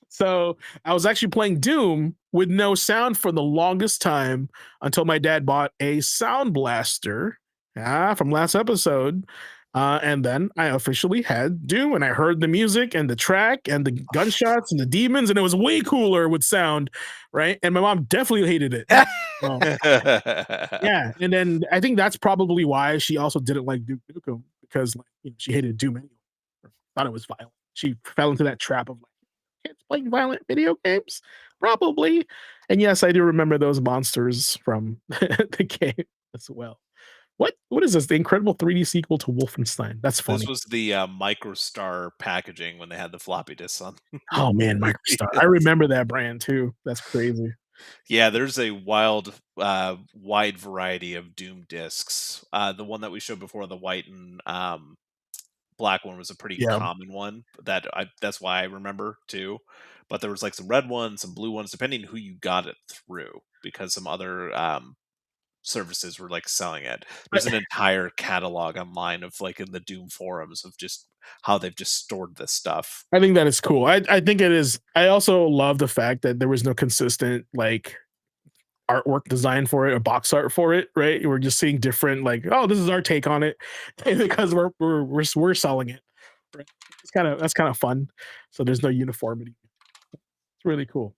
So I was actually playing Doom with no sound for the longest time until my dad bought a sound blaster from last episode. And then I officially had Doom, and I heard the music and the track and the gunshots and the demons, and it was way cooler with sound, right? And my mom definitely hated it. Yeah, and then I think that's probably why she also didn't like Duke Nukem, because she hated Doom anyway. Thought it was violent. She fell into that trap of like, kids playing violent video games, probably. And yes, I do remember those monsters from the game as well. What is this? The incredible 3D sequel to Wolfenstein. That's funny. This was the MicroStar packaging when they had the floppy disks on. Oh man, MicroStar. I remember that brand too. That's crazy. Yeah, there's a wide variety of Doom discs. The one that we showed before, the white and black one, was a pretty common one. That's why I remember too. But there was like some red ones, some blue ones, depending who you got it through, because some other services were like selling it. There's an entire catalog online of like in the Doom forums of just how they've just stored this stuff. I think that is cool. I think it is. I also love the fact that there was no consistent like artwork design for it or box art for it, right? We're just seeing different, like, oh, this is our take on it because we're selling it. Right? That's kind of fun. So there's no uniformity. It's really cool.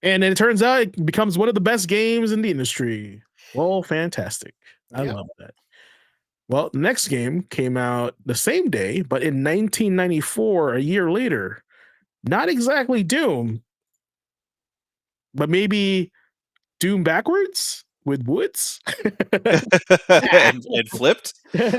And then it turns out it becomes one of the best games in the industry. Well, fantastic. I love that. Well, the next game came out the same day, but in 1994, a year later. Not exactly Doom, but maybe Doom backwards with woods. and flipped. Yeah.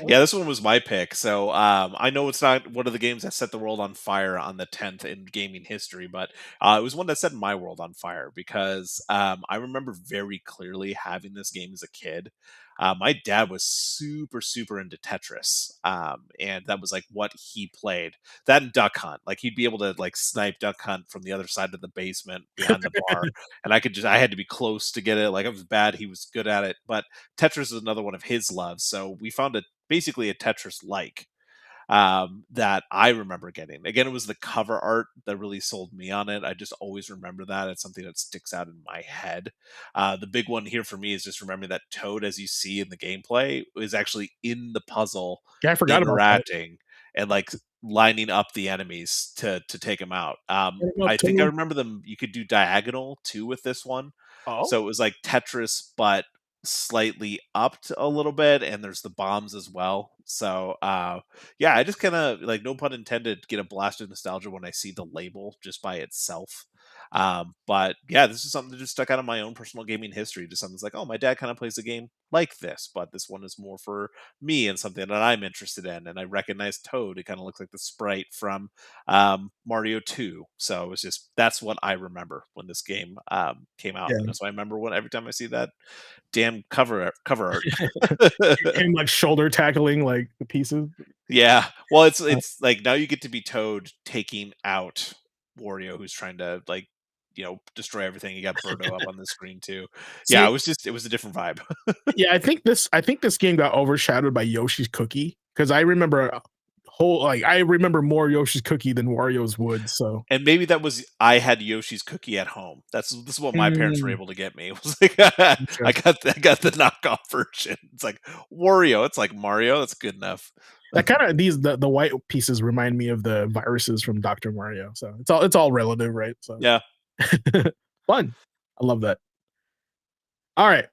Yeah, this one was my pick. So I know it's not one of the games that set the world on fire on the 10th in gaming history, but it was one that set my world on fire because I remember very clearly having this game as a kid. My dad was super into Tetris, and that was like what he played. That and Duck Hunt, like he'd be able to like snipe Duck Hunt from the other side of the basement behind the bar, and I had to be close to get it. Like I was bad, he was good at it. But Tetris is another one of his loves, so we found basically a Tetris like that I remember getting. Again, it was the cover art that really sold me on it. I just always remember that. It's something that sticks out in my head. The big one here for me is just remembering that Toad, as you see in the gameplay, is actually in the puzzle, Yeah, I forgot about that. interacting and like lining up the enemies to take them out. I think I remember them. You could do diagonal too with this one. Oh, So it was like Tetris, but slightly upped a little bit, and there's the bombs as well. So yeah, I just kind of, like, no pun intended, get a blast of nostalgia when I see the label just by itself. But yeah, this is something that just stuck out of my own personal gaming history. Just something that's like, oh, my dad kind of plays a game like this, but this one is more for me and something that I'm interested in. And I recognize Toad. It kind of looks like the sprite from Mario 2. So it's just, that's what I remember when this game came out. Yeah. And that's why I remember every time I see that damn cover art. and like shoulder tackling like the pieces. Yeah. Well, it's like now you get to be Toad taking out Wario, who's trying to, like, destroy everything. You got Birdo up on the screen too. See, Yeah, it was a different vibe. yeah, I think this game got overshadowed by Yoshi's Cookie, because I remember I remember more Yoshi's Cookie than Wario's would. So, And maybe that was, I had Yoshi's Cookie at home. This is what my parents were able to get me. It was like I got the knockoff version. It's like Wario. It's like Mario. That's good enough. that kind of the white pieces remind me of the viruses from Dr. Mario. So it's all relative, right? So Yeah. fun. I love that. All right.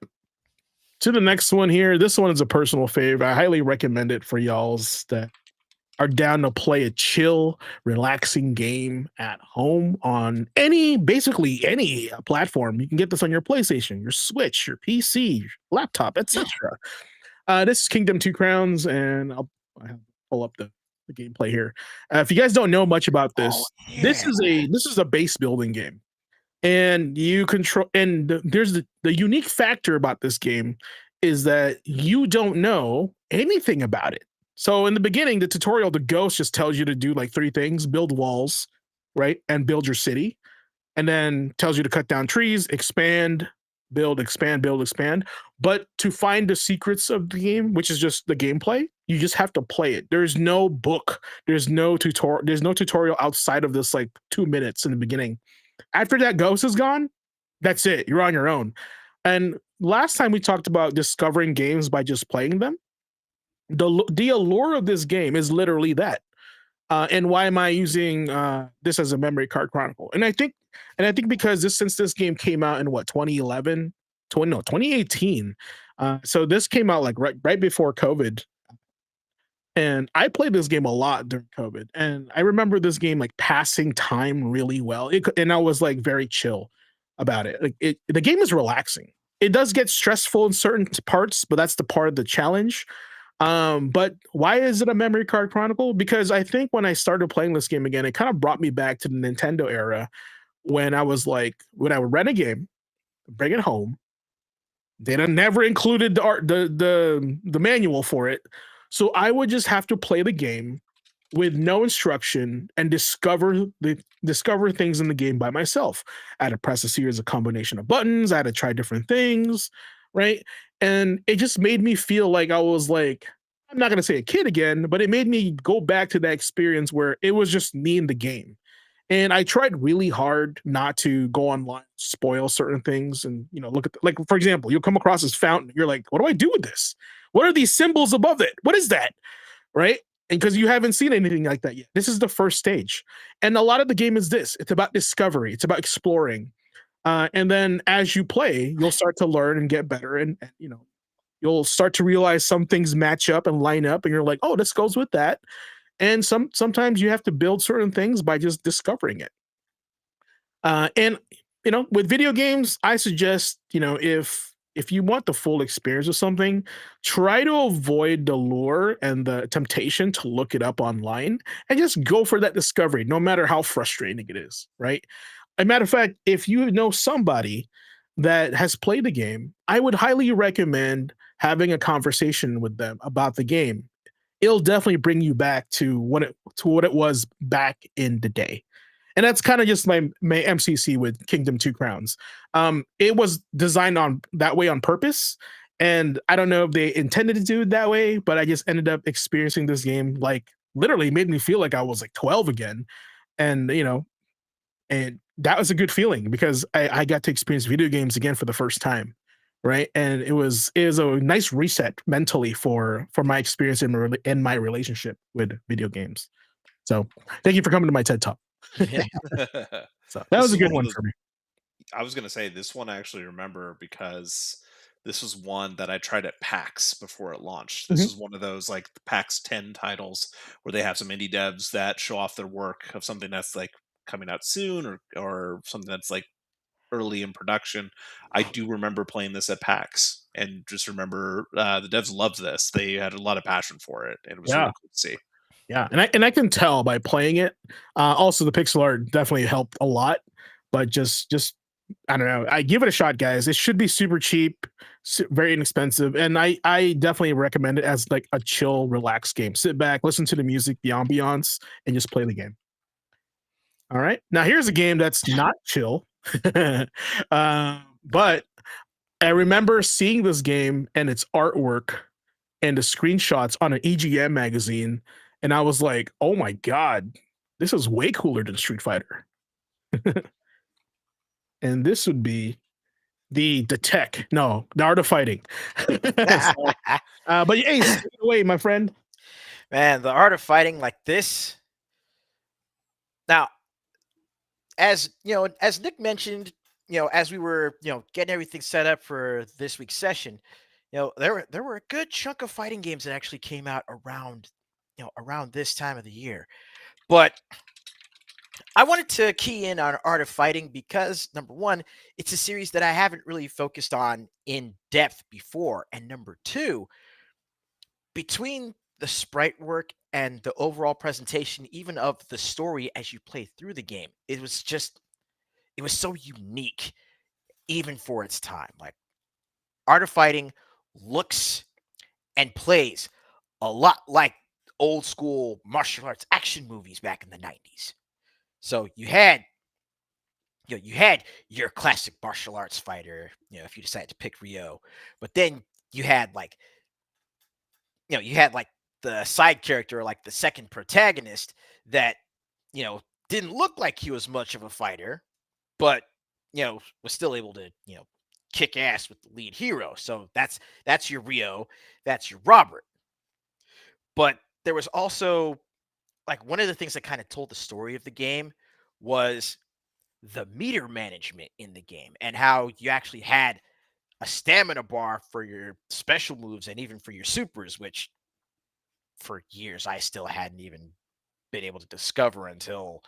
To the next one here. This one is a personal fave. I highly recommend it for y'alls that are down to play a chill, relaxing game at home on basically any platform, you can get this on your PlayStation, your Switch, your PC, your laptop, etc. This is Kingdom Two Crowns, and I'll pull up the gameplay here. If you guys don't know much about this, this is a base building game, and you control. And there's the unique factor about this game is that you don't know anything about it. So in the beginning, the tutorial, the ghost just tells you to do like 3 things: build walls, right, and build your city, and then tells you to cut down trees, expand, build, expand, build, expand. But to find the secrets of the game, which is just the gameplay, you just have to play it. There's no book, there's no tutorial outside of this like 2 minutes in the beginning. After that ghost is gone, that's it. You're on your own. And last time we talked about discovering games by just playing them. The allure of this game is literally that. And why am I using this as a memory card chronicle? And I think because since this game came out in what, 2018. So this came out like right before COVID. And I played this game a lot during COVID. And I remember this game like passing time really well. And I was like very chill about it. Like the game is relaxing. It does get stressful in certain parts, but that's the part of the challenge. But why is it a memory card chronicle? Because I think when I started playing this game again, it kind of brought me back to the Nintendo era when I would rent a game, bring it home. They never included the manual for it. So I would just have to play the game with no instruction and discover things in the game by myself. I had to press a series of combination of buttons. I had to try different things, right? And it just made me feel like I was like, I'm not going to say a kid again, but it made me go back to that experience where it was just me in the game. And I tried really hard not to go online, spoil certain things, and look at like, for example, you'll come across this fountain. You're like, what do I do with this? What are these symbols above it? What is that? Right? And because you haven't seen anything like that yet. This is the first stage. And a lot of the game is this. It's about discovery. It's about exploring. And then as you play, you'll start to learn and get better. And you'll start to realize some things match up and line up. And you're like, oh, this goes with that. And sometimes you have to build certain things by just discovering it. And with video games, I suggest, if you want the full experience of something, try to avoid the lure and the temptation to look it up online and just go for that discovery, no matter how frustrating it is, right? As a matter of fact, if you know somebody that has played the game, I would highly recommend having a conversation with them about the game. It'll definitely bring you back to what it was back in the day. And that's kind of just my MCC with Kingdom Two Crowns. It was designed that way on purpose. And I don't know if they intended to do it that way, but I just ended up experiencing this game like literally made me feel like I was like 12 again. And, and that was a good feeling because I got to experience video games again for the first time. Right. And it was a nice reset mentally for my experience in my relationship with video games. So thank you for coming to my TED Talk. Yeah. So that was a good one for me. I was going to say this one I actually remember because this was one that I tried at PAX before it launched. This is one of those like PAX 10 titles where they have some indie devs that show off their work of something that's like coming out soon or something that's like early in production. I do remember playing this at PAX and just remember the devs loved this. They had a lot of passion for it, and it was really cool to see. Yeah, and I can tell by playing it. Also, the pixel art definitely helped a lot. But just I don't know. I give it a shot, guys. It should be super cheap, very inexpensive, and I definitely recommend it as like a chill, relaxed game. Sit back, listen to the music, the ambiance, and just play the game. All right. Now here's a game that's not chill. But I remember seeing this game and its artwork and the screenshots on an EGM magazine, and I was like, "Oh my god, this is way cooler than Street Fighter." And this would be the art of fighting. But hey, take it away, my friend. Man, the art of fighting like this. Now, as as Nick mentioned, as we were, getting everything set up for this week's session, there were a good chunk of fighting games that actually came out around around this time of the year. But I wanted to key in on Art of Fighting because number one, it's a series that I haven't really focused on in depth before, and number two, between the sprite work and the overall presentation, even of the story as you play through the game, it was so unique, even for its time. Like Art of Fighting looks and plays a lot like old school martial arts action movies back in the 90s. So you had your classic martial arts fighter, if you decide to pick Ryo, but then you had like, you had like the side character, like the second protagonist that, didn't look like he was much of a fighter, but, was still able to, kick ass with the lead hero. So that's your Ryo, that's your Robert. But there was also like one of the things that kind of told the story of the game was the meter management in the game and how you actually had a stamina bar for your special moves and even for your supers, which for years I still hadn't even been able to discover until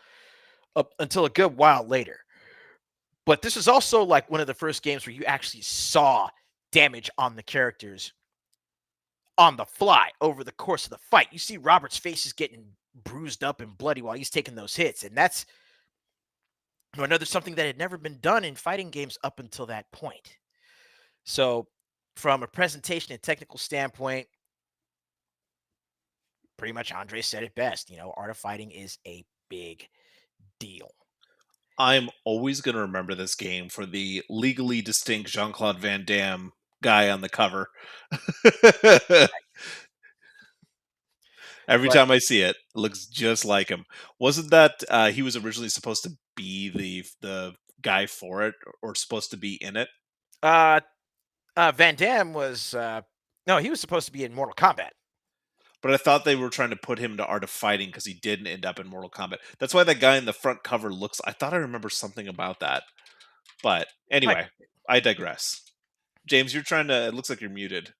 a good while later. But this is also like one of the first games where you actually saw damage on the characters on the fly over the course of the fight. You see Robert's face is getting bruised up and bloody while he's taking those hits, and that's another something that had never been done in fighting games up until that point. So, from a presentation and technical standpoint, pretty much Andre said it best. Art of Fighting is a big deal. I'm always going to remember this game for the legally distinct Jean-Claude Van Damme guy on the cover. Every time I see it, it looks just like him. Wasn't that he was originally supposed to be the guy for it, or supposed to be in it? Van Damme was no, he was supposed to be in Mortal Kombat. But I thought they were trying to put him into Art of Fighting because he didn't end up in Mortal Kombat. That's why that guy in the front cover looks. I thought I remember something about that. But anyway, I digress. James, you're trying to. It looks like you're muted.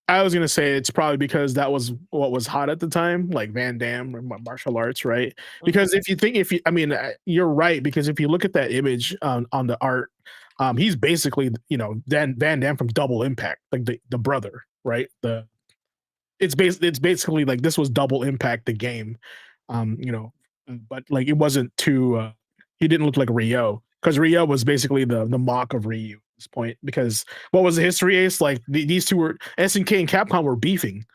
I was gonna say it's probably because that was what was hot at the time, like Van Damme or martial arts, right? Because you're right. Because if you look at that image on the art, he's basically Van Damme from Double Impact, like the brother, right? It's basically like this was Double Impact the game, but like it wasn't too. He didn't look like Ryo because Ryo was basically the mock of Ryu at this point. Because what was the history, Ace? Like these two were SNK and Capcom were beefing,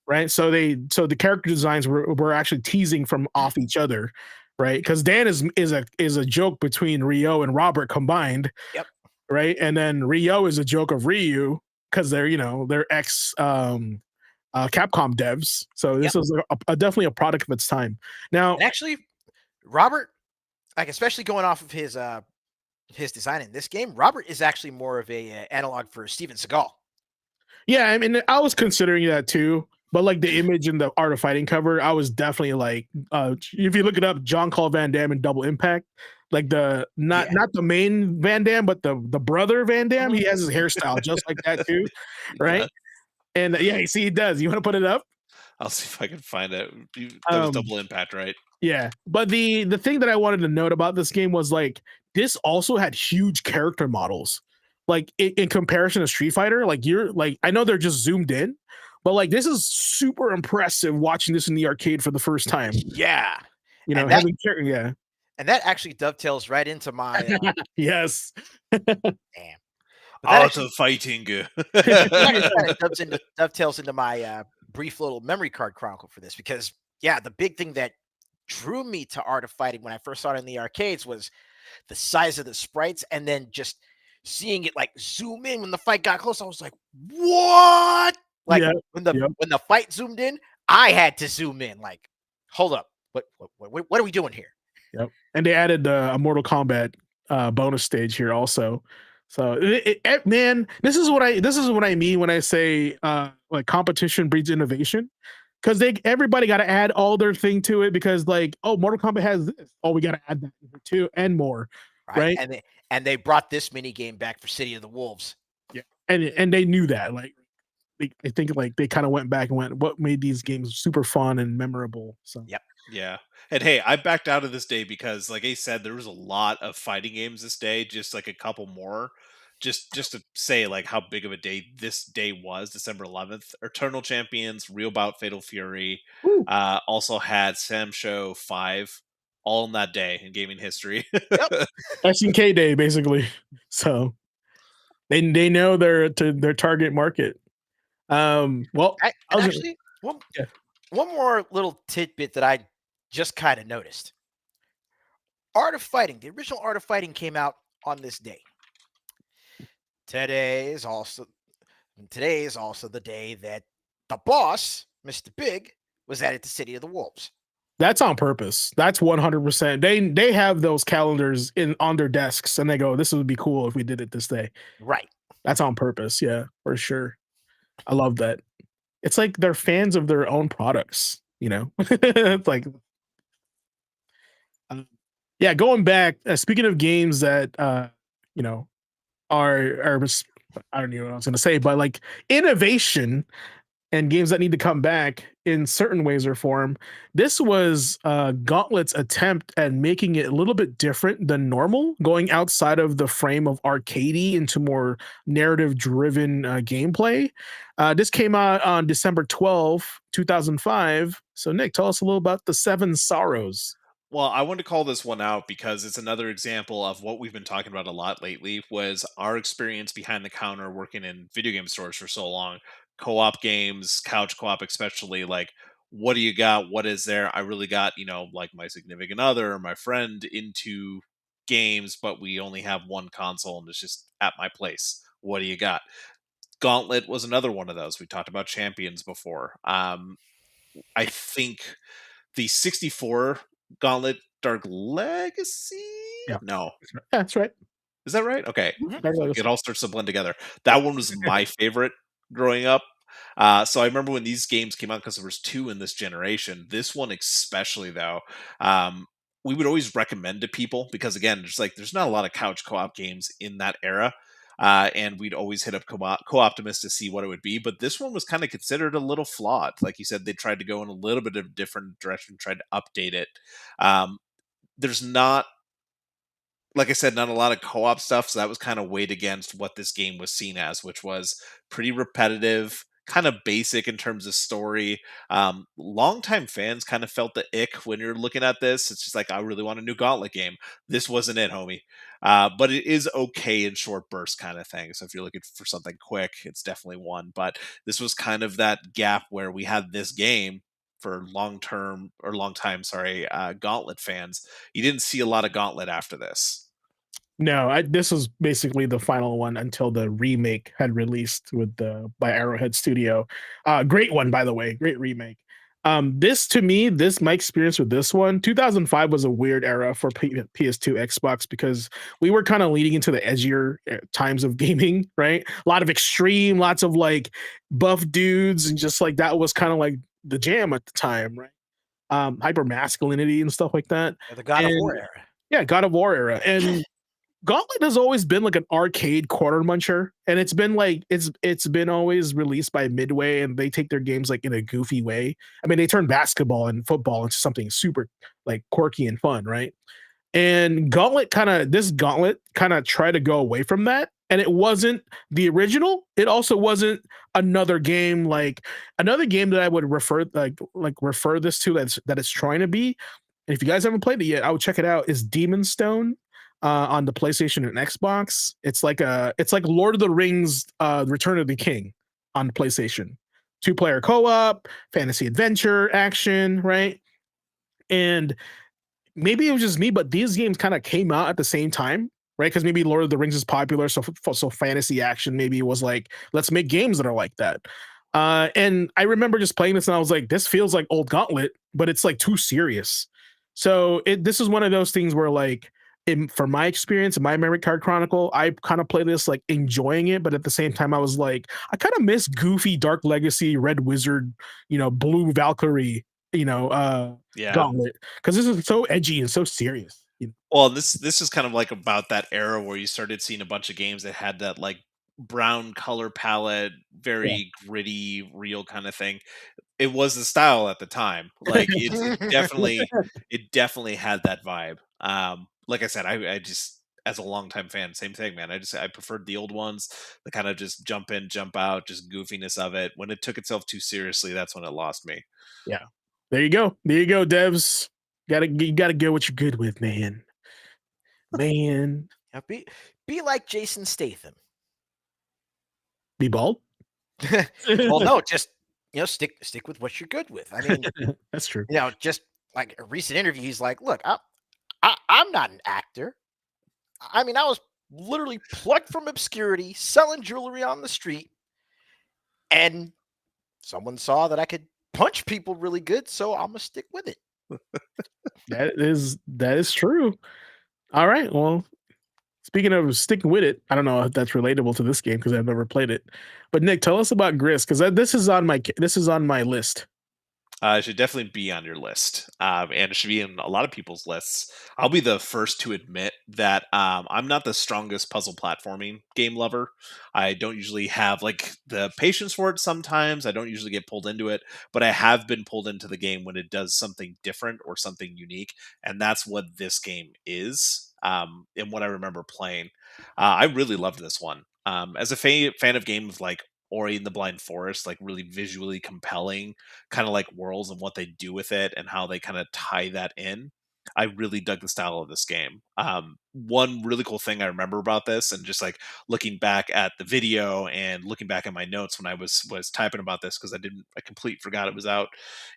right? So the character designs were actually teasing from off each other, right? Because Dan is a joke between Ryo and Robert combined, yep, right? And then Ryo is a joke of Ryu because they're ex Capcom devs. So this was definitely a product of its time. Now, and actually, Robert, like especially going off of his design in this game, Robert is actually more of a analog for Steven Seagal. Yeah, I mean, I was considering that too. But like the image in the Art of Fighting cover, I was definitely like, if you look it up, Jean-Claude Van Damme in Double Impact, like not the main Van Damme, but the brother Van Damme, he has his hairstyle just like that too, right? And you see, he does. You want to put it up? I'll see if I can find it. That was Double Impact, right? Yeah, but the thing that I wanted to note about this game was like this also had huge character models. Like in comparison to Street Fighter, like I know they're just zoomed in, but like this is super impressive watching this in the arcade for the first time. Yeah, and that actually dovetails right into my yes. Damn. Art of Fighting. Dovetails into my brief little memory card chronicle for this because the big thing that drew me to Art of Fighting when I first saw it in the arcades was the size of the sprites, and then just seeing it like zoom in when the fight got close. I was like, "What?" Like when the fight zoomed in, I had to zoom in. Like, hold up, what are we doing here? Yep, and they added a Mortal Kombat bonus stage here also. So man, this is what I mean when I say like competition breeds innovation. Because everybody got to add all their thing to it because like, oh, Mortal Kombat has this. Oh, we got to add that too and more, right? And they brought this mini game back for City of the Wolves. Yeah, and they knew that. Like, I think like they kind of went back and went, what made these games super fun and memorable. So Yep. Yeah. And hey, I backed out of this day because like I said, there was a lot of fighting games this day, just like a couple more. Just to say like how big of a day this day was, December 11th. Eternal Champions, Real Bout Fatal Fury, woo, also had Sam Show 5 all in that day in gaming history. Yep. SNK Day basically. So they know their target market. Well, I And was actually, one yeah. one more little tidbit that I just kind of noticed. Art of Fighting, the original Art of Fighting came out on this day. Today is also the day that the boss, Mr. Big, was added to City of the Wolves. That's on purpose. That's 100%. They have those calendars in on their desks, and they go, "This would be cool if we did it this day." Right. That's on purpose. Yeah, for sure. I love that. It's like they're fans of their own products. It's like, yeah. Going back, speaking of games that you know are I don't even know what I was going to say, but like innovation and games that need to come back in certain ways or form. This was Gauntlet's attempt at making it a little bit different than normal, going outside of the frame of arcadey into more narrative-driven gameplay. This came out on December 12th, 2005. So, Nick, tell us a little about the Seven Sorrows. Well, I want to call this one out because it's another example of what we've been talking about a lot lately was our experience behind the counter working in video game stores for so long. Co-op games, couch co-op especially, like what do you got? What is there? I really got, like my significant other or my friend into games, but we only have one console and it's just at my place. What do you got? Gauntlet was another one of those. We talked about Champions before. I think the 64 Gauntlet Dark Legacy? Yeah, No. that's right. Is that right? Okay. Mhm. Dark Legacy. It all starts to blend together. That one was my favorite growing up. So I remember when these games came out because there was two in this generation. This one especially though, we would always recommend to people because again, there's not a lot of couch co-op games in that era. And we'd always hit up Co-Optimist to see what it would be. But this one was kind of considered a little flawed. Like you said, they tried to go in a little bit of a different direction, tried to update it. There's not, like I said, not a lot of co-op stuff, so that was kind of weighed against what this game was seen as, which was pretty repetitive, kind of basic in terms of story. Longtime fans kind of felt the ick when you're looking at this. It's just like, I really want a new Gauntlet game. This wasn't it, homie. But it is okay in short bursts kind of thing. So if you're looking for something quick, it's definitely one. But this was kind of that gap where we had this game for long time, sorry, Gauntlet fans. You didn't see a lot of Gauntlet after this. No, this was basically the final one until the remake had released by Arrowhead Studio. Great one, by the way, great remake. This to me, my experience with this one, 2005 was a weird era for PS2, Xbox because we were kind of leading into the edgier times of gaming, right? A lot of extreme, lots of like buff dudes, and just like that was kind of like the jam at the time, right? Hyper masculinity and stuff like that. The God of War era. Yeah, God of War era. And Gauntlet has always been like an arcade quarter muncher, and it's been like it's been always released by Midway, and they take their games like in a goofy way. I mean, they turn basketball and football into something super like quirky and fun, right? And Gauntlet kind of tried to go away from that, and it wasn't the original. It also wasn't another game that I would refer refer this to that it's trying to be. And if you guys haven't played it yet, I would check it out. Is Demon Stone on the PlayStation and Xbox? It's like Lord of the Rings, Return of the King on the PlayStation. 2-player co-op, fantasy adventure, action, right? And maybe it was just me, but these games kind of came out at the same time, right? Because maybe Lord of the Rings is popular, so fantasy action maybe was like, let's make games that are like that. And I remember just playing this, and I was like, this feels like old Gauntlet, but it's like too serious. So this is one of those things where like, from my experience in my memory card chronicle, I kind of play this like enjoying it, but at the same time, I was like, I kind of miss goofy Dark Legacy, Red Wizard, Blue Valkyrie, Gauntlet, because this is so edgy and so serious. Well, this is kind of like about that era where you started seeing a bunch of games that had that like brown color palette, very gritty, real kind of thing. It was the style at the time. Like it definitely had that vibe. Like I said, I just as a longtime fan, same thing, man. I preferred the old ones, the kind of just jump in, jump out, just goofiness of it. When it took itself too seriously, that's when it lost me. Yeah. There you go. There you go, devs. You gotta go what you're good with, man. Man. Yeah, be like Jason Statham. Be bald? Well, no, just stick with what you're good with. I mean, That's true. just like a recent interview, he's like, "Look, I'm not an actor. I mean, I was literally plucked from obscurity, selling jewelry on the street, and someone saw that I could punch people really good, so I'm gonna stick with it." That is true. All right. Well, speaking of sticking with it, I don't know if that's relatable to this game because I've never played it. But Nick, tell us about GRIS because this is on my list. It should definitely be on your list, and it should be in a lot of people's lists. I'll be the first to admit that I'm not the strongest puzzle platforming game lover. I don't usually have like the patience for it. Sometimes I don't usually get pulled into it, but I have been pulled into the game when it does something different or something unique, and that's what this game is. And what I remember playing, I really loved this one. As a fan of games like Ori and the Blind Forest, like really visually compelling kind of like worlds and what they do with it and how they kind of tie that in. I really dug the style of this game. One really cool thing I remember about this, and just like looking back at the video and looking back at my notes when I was typing about this, because I completely forgot it was out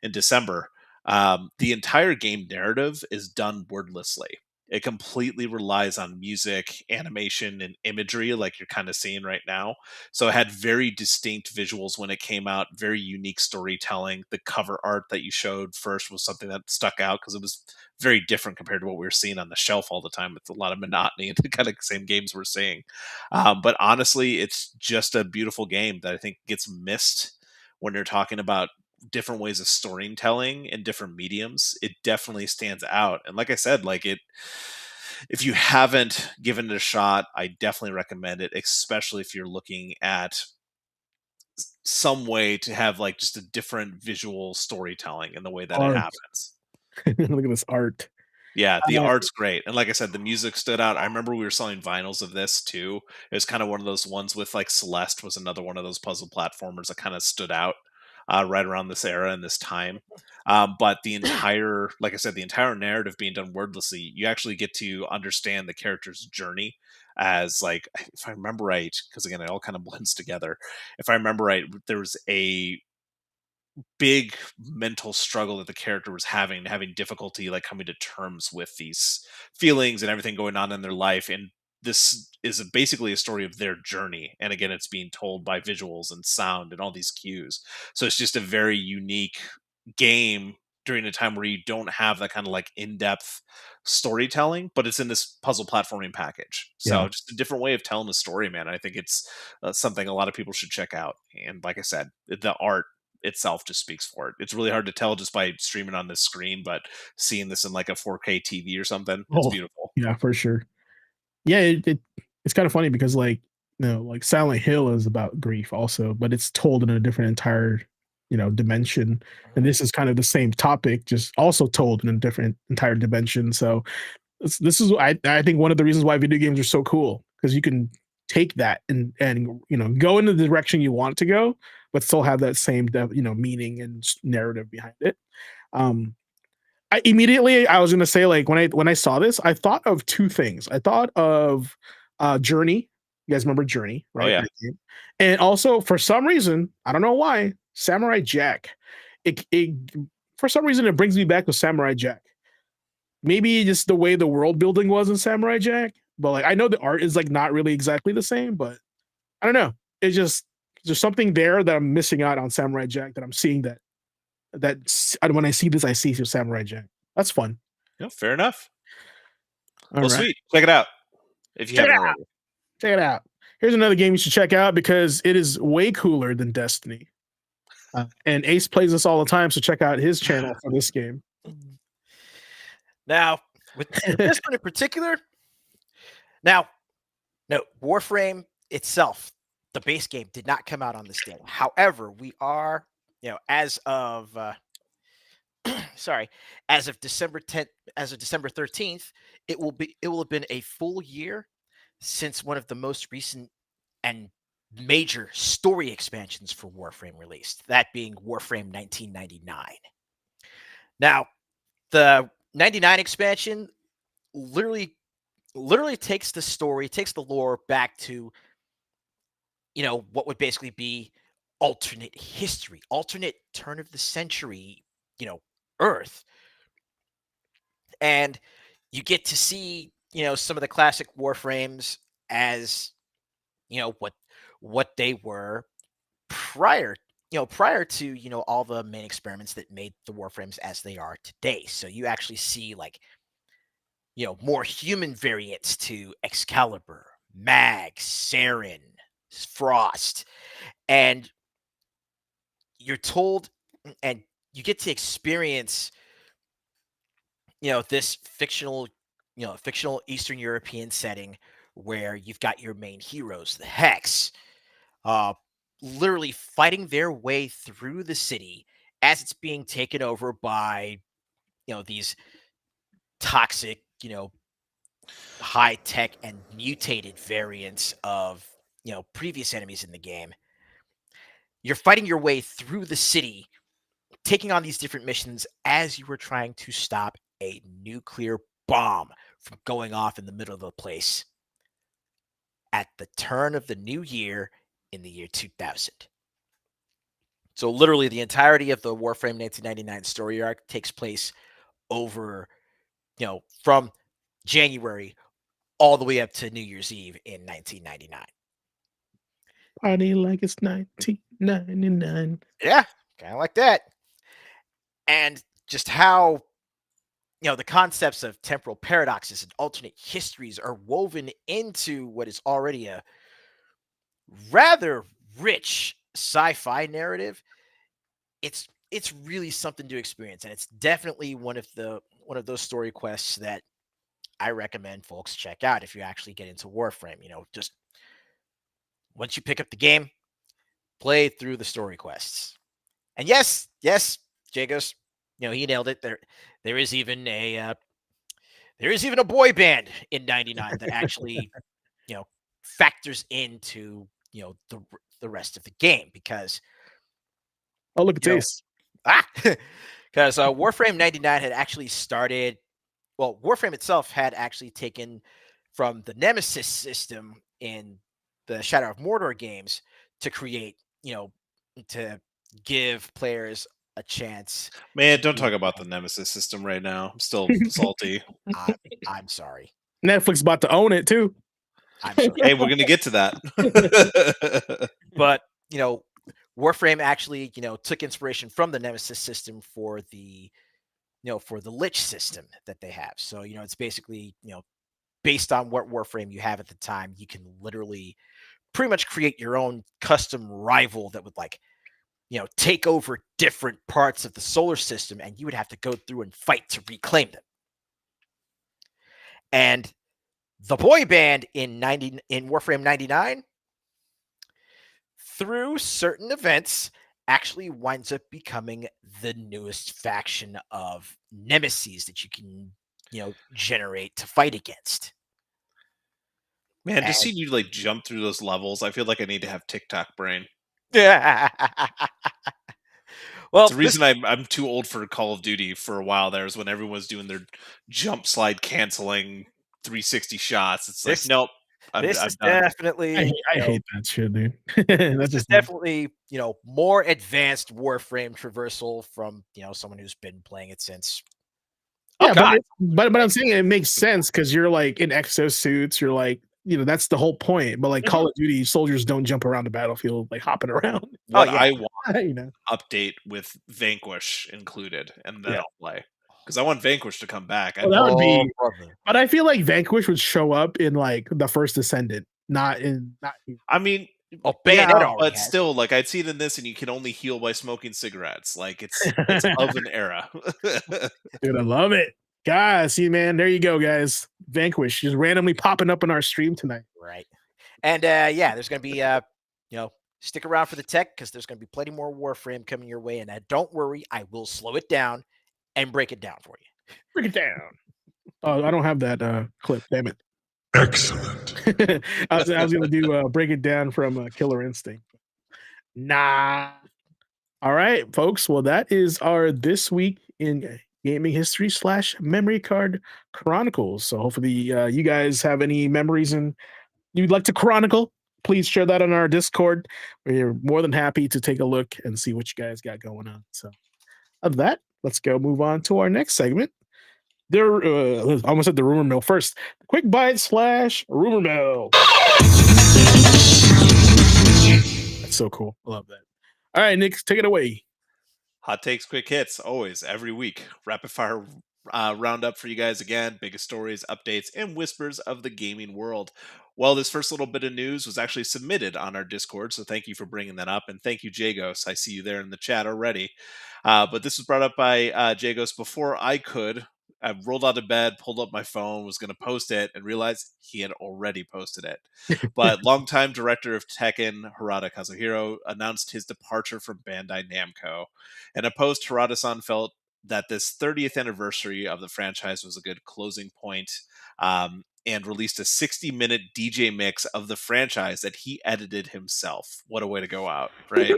in December. The entire game narrative is done wordlessly. It completely relies on music, animation, and imagery, like you're kind of seeing right now. So it had very distinct visuals when it came out, very unique storytelling. The cover art that you showed first was something that stuck out because it was very different compared to what we were seeing on the shelf all the time. It's a lot of monotony and the kind of same games we're seeing. But honestly, it's just a beautiful game that I think gets missed when you're talking about different ways of storytelling in different mediums. It definitely stands out. And like I said, like if you haven't given it a shot, I definitely recommend it, especially if you're looking at some way to have like just a different visual storytelling in the way that it Art. happens. Look at this art. Yeah, the art's great. And like I said, the music stood out. I remember we were selling vinyls of this too. It was kind of one of those ones with like Celeste was another one of those puzzle platformers that kind of stood out right around this era and this time. But the entire, like I said, the entire narrative being done wordlessly, you actually get to understand the character's journey as like, if I remember right, because again, it all kind of blends together. If I remember right, there was a big mental struggle that the character was having difficulty like coming to terms with these feelings and everything going on in their life. And this is basically a story of their journey, and again, it's being told by visuals and sound and all these cues. So it's just a very unique game during a time where you don't have that kind of like in-depth storytelling, but it's in this puzzle platforming package. So Yeah. just a different way of telling the story, man. I think it's something a lot of people should check out. And like I said, the art itself just speaks for it. It's really hard to tell just by streaming on this screen, but seeing this in like a 4K TV or something, it's beautiful. Yeah, for sure. Yeah, it's kind of funny because like Silent Hill is about grief also, but it's told in a different entire dimension. And this is kind of the same topic, just also told in a different entire dimension. So this is I think one of the reasons why video games are so cool, because you can take that and go in the direction you want to go, but still have that same meaning and narrative behind it. I was gonna say, like, when I saw this, I thought of two things. I thought of Journey. You guys remember Journey, right? Oh yeah. And also, for some reason, I don't know why, Samurai Jack. It for some reason it brings me back to Samurai Jack. Maybe just the way the world building was in Samurai Jack, but like I know the art is like not really exactly the same, but I don't know. It's just there's something there that I'm missing out on Samurai Jack that I'm seeing that when I see this, I see Samurai Jack. That's fun. Yeah, fair enough. All well, right. sweet. Check it out if you haven't already. Check it out. Here's another game you should check out because it is way cooler than Destiny. And Ace plays this all the time, so check out his channel for this game. Now, with this one in particular, no, Warframe itself, the base game did not come out on this day. However, we are, as of sorry, as of December 10th, as of December 13th, it will have been a full year since one of the most recent and major story expansions for Warframe released, that being Warframe 1999. Now, the 99 expansion literally takes the story, takes the lore back to, what would basically be alternate history, alternate turn of the century, Earth. And you get to see, some of the classic Warframes as, what they were prior to, all the main experiments that made the Warframes as they are today. So you actually see, like, more human variants to Excalibur, Mag, Saren, Frost, and you're told, and you get to experience, this fictional Eastern European setting where you've got your main heroes, the Hex, literally fighting their way through the city as it's being taken over by, these toxic, high tech and mutated variants of, previous enemies in the game. You're fighting your way through the city, taking on these different missions as you were trying to stop a nuclear bomb from going off in the middle of the place at the turn of the new year in the year 2000. So literally the entirety of the Warframe 1999 story arc takes place over, from January all the way up to New Year's Eve in 1999. Party like it's 1999. Yeah, kind of like that. And just how, the concepts of temporal paradoxes and alternate histories are woven into what is already a rather rich sci-fi narrative. It's really something to experience, and it's definitely one of those story quests that I recommend folks check out if you actually get into Warframe. Just once you pick up the game, play through the story quests. And yes, Jagos, he nailed it. There is even a boy band in 99 that actually, factors into, the rest of the game, because Oh, look at Taste. because Warframe 99 had actually started. Well, Warframe itself had actually taken from the Nemesis system in the Shadow of Mordor games to create, to give players a chance. Man, don't talk about the Nemesis system right now. I'm still salty. I'm sorry. Netflix about to own it too. I'm sorry. Hey, we're gonna get to that. But Warframe actually, took inspiration from the Nemesis system for the Lich system that they have. So, it's basically, based on what Warframe you have at the time, you can literally pretty much create your own custom rival that would, like, take over different parts of the solar system, and you would have to go through and fight to reclaim them. And the boy band in Warframe 99, through certain events, actually winds up becoming the newest faction of nemesis that you can, generate to fight against. Man, to see you like jump through those levels, I feel like I need to have TikTok brain. Yeah. Well, it's the reason I'm too old for Call of Duty for a while there is when everyone was doing their jump slide canceling 360 shots. It's like, nope. This is definitely. I hate that shit, dude. That's just definitely, more advanced Warframe traversal from, someone who's been playing it since. Yeah, but I'm saying it makes sense because you're like in exosuits. You're like, that's the whole point. But like Call of Duty, soldiers don't jump around the battlefield like hopping around. What I want, update with Vanquish included, and then I'll play. Because I want Vanquish to come back. Well, that would be, but I feel like Vanquish would show up in like the first Ascendant, not. I mean, but still, like I'd see it in this, and you can only heal by smoking cigarettes. Like it's of an era. Dude, I love it, guys. See, man, there you go, guys. Vanquish just randomly popping up in our stream tonight. Right, and there's gonna be Stick around for the tech because there's going to be plenty more Warframe coming your way. And don't worry, I will slow it down and break it down for you. Break it down. Oh, I don't have that clip. Damn it. Excellent. I was gonna do break it down from Killer Instinct. Nah. All right, folks. Well, that is our this week in gaming history / memory card chronicles. So hopefully you guys have any memories and you'd like to chronicle. Please share that on our Discord. We're more than happy to take a look and see what you guys got going on. So of that, let's go move on to our next segment. There, I almost said the rumor mill first. Quick bite / rumor mill. That's so cool. I love that. All right, Nick, take it away. Hot takes, quick hits, always, every week. Rapid fire roundup for you guys again. Biggest stories, updates, and whispers of the gaming world. Well, this first little bit of news was actually submitted on our Discord, so thank you for bringing that up. And thank you, Jagos. I see you there in the chat already. But this was brought up by Jagos before I could. I rolled out of bed, pulled up my phone, was going to post it, and realized he had already posted it. But longtime director of Tekken, Harada Kazuhiro, announced his departure from Bandai Namco. In a post, Harada-san felt that this 30th anniversary of the franchise was a good closing point, and released a 60-minute DJ mix of the franchise that he edited himself. What a way to go out, right?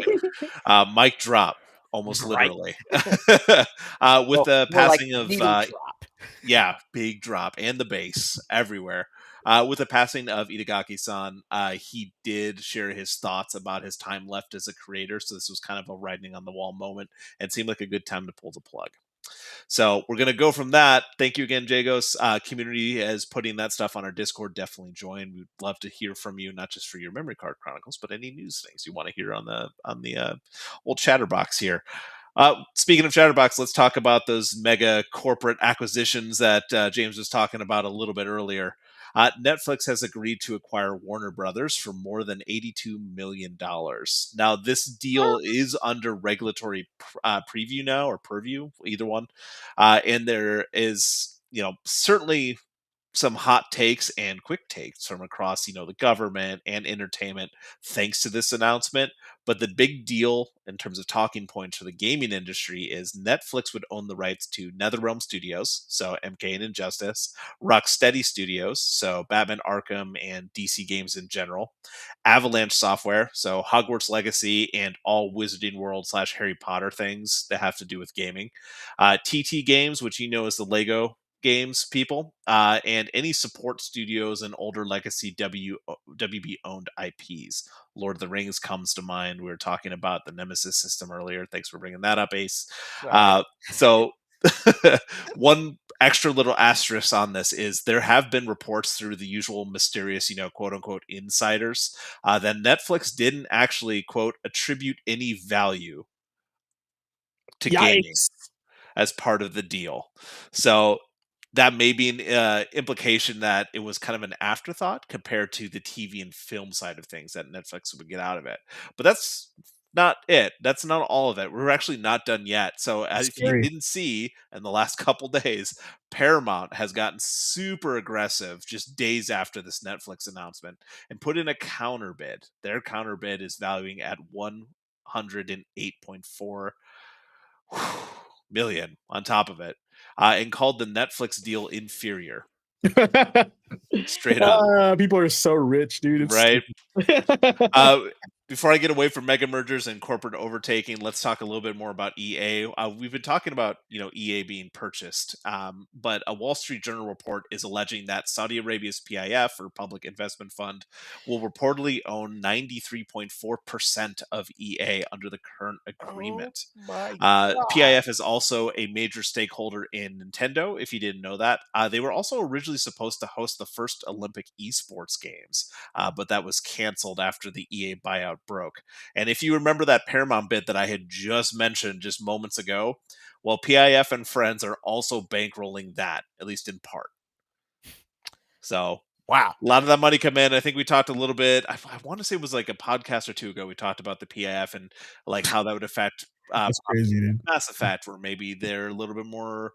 Mic drop. Almost Right. literally. With the More like passing of needle drop. yeah, big drop and the bass everywhere. With the passing of Itagaki-san, he did share his thoughts about his time left as a creator. So this was kind of a writing on the wall moment and seemed like a good time to pull the plug. So we're going to go from that. Thank you again, Jagos. Community is putting that stuff on our Discord. Definitely join. We'd love to hear from you, not just for your memory card chronicles, but any news things you want to hear on the old chatterbox here. Speaking of Chatterbox, let's talk about those mega corporate acquisitions that James was talking about a little bit earlier. Netflix has agreed to acquire Warner Brothers for more than $82 million. Now, this deal is under regulatory preview now, or purview, either one. And there is, certainly some hot takes and quick takes from across, the government and entertainment, thanks to this announcement. But the big deal in terms of talking points for the gaming industry is Netflix would own the rights to NetherRealm Studios, so MK and Injustice, Rocksteady Studios, so Batman Arkham and DC games in general, Avalanche Software, so Hogwarts Legacy and all Wizarding World / Harry Potter things that have to do with gaming, TT Games, which is the Lego games people, and any support studios and older legacy WB owned IPs. Lord of the Rings comes to mind. We were talking about the Nemesis system earlier. Thanks for bringing that up, Ace. So one extra little asterisk on this is there have been reports through the usual mysterious, quote unquote insiders, that Netflix didn't actually, quote, attribute any value to gaming as part of the deal. So that may be an implication that it was kind of an afterthought compared to the TV and film side of things that Netflix would get out of it. But that's not it. That's not all of it. We're actually not done yet. So if you didn't see in the last couple days, Paramount has gotten super aggressive just days after this Netflix announcement and put in a counter bid. Their counter bid is valuing at 108.4 million on top of it, and called the Netflix deal inferior. Straight up. People are so rich, dude. It's right? Before I get away from mega mergers and corporate overtaking, let's talk a little bit more about EA. We've been talking about EA being purchased, but a Wall Street Journal report is alleging that Saudi Arabia's PIF, or Public Investment Fund, will reportedly own 93.4% of EA under the current agreement. PIF is also a major stakeholder in Nintendo, if you didn't know that. They were also originally supposed to host the first Olympic esports games, but that was canceled after the EA buyout broke. And if you remember that Paramount bid that I had just mentioned just moments ago, well, PIF and friends are also bankrolling that, at least in part. So, wow, a lot of that money come in. I think we talked a little bit. I want to say it was like a podcast or two ago. We talked about the PIF and like how that would affect that's crazy, dude. Mass Effect, where maybe they're a little bit more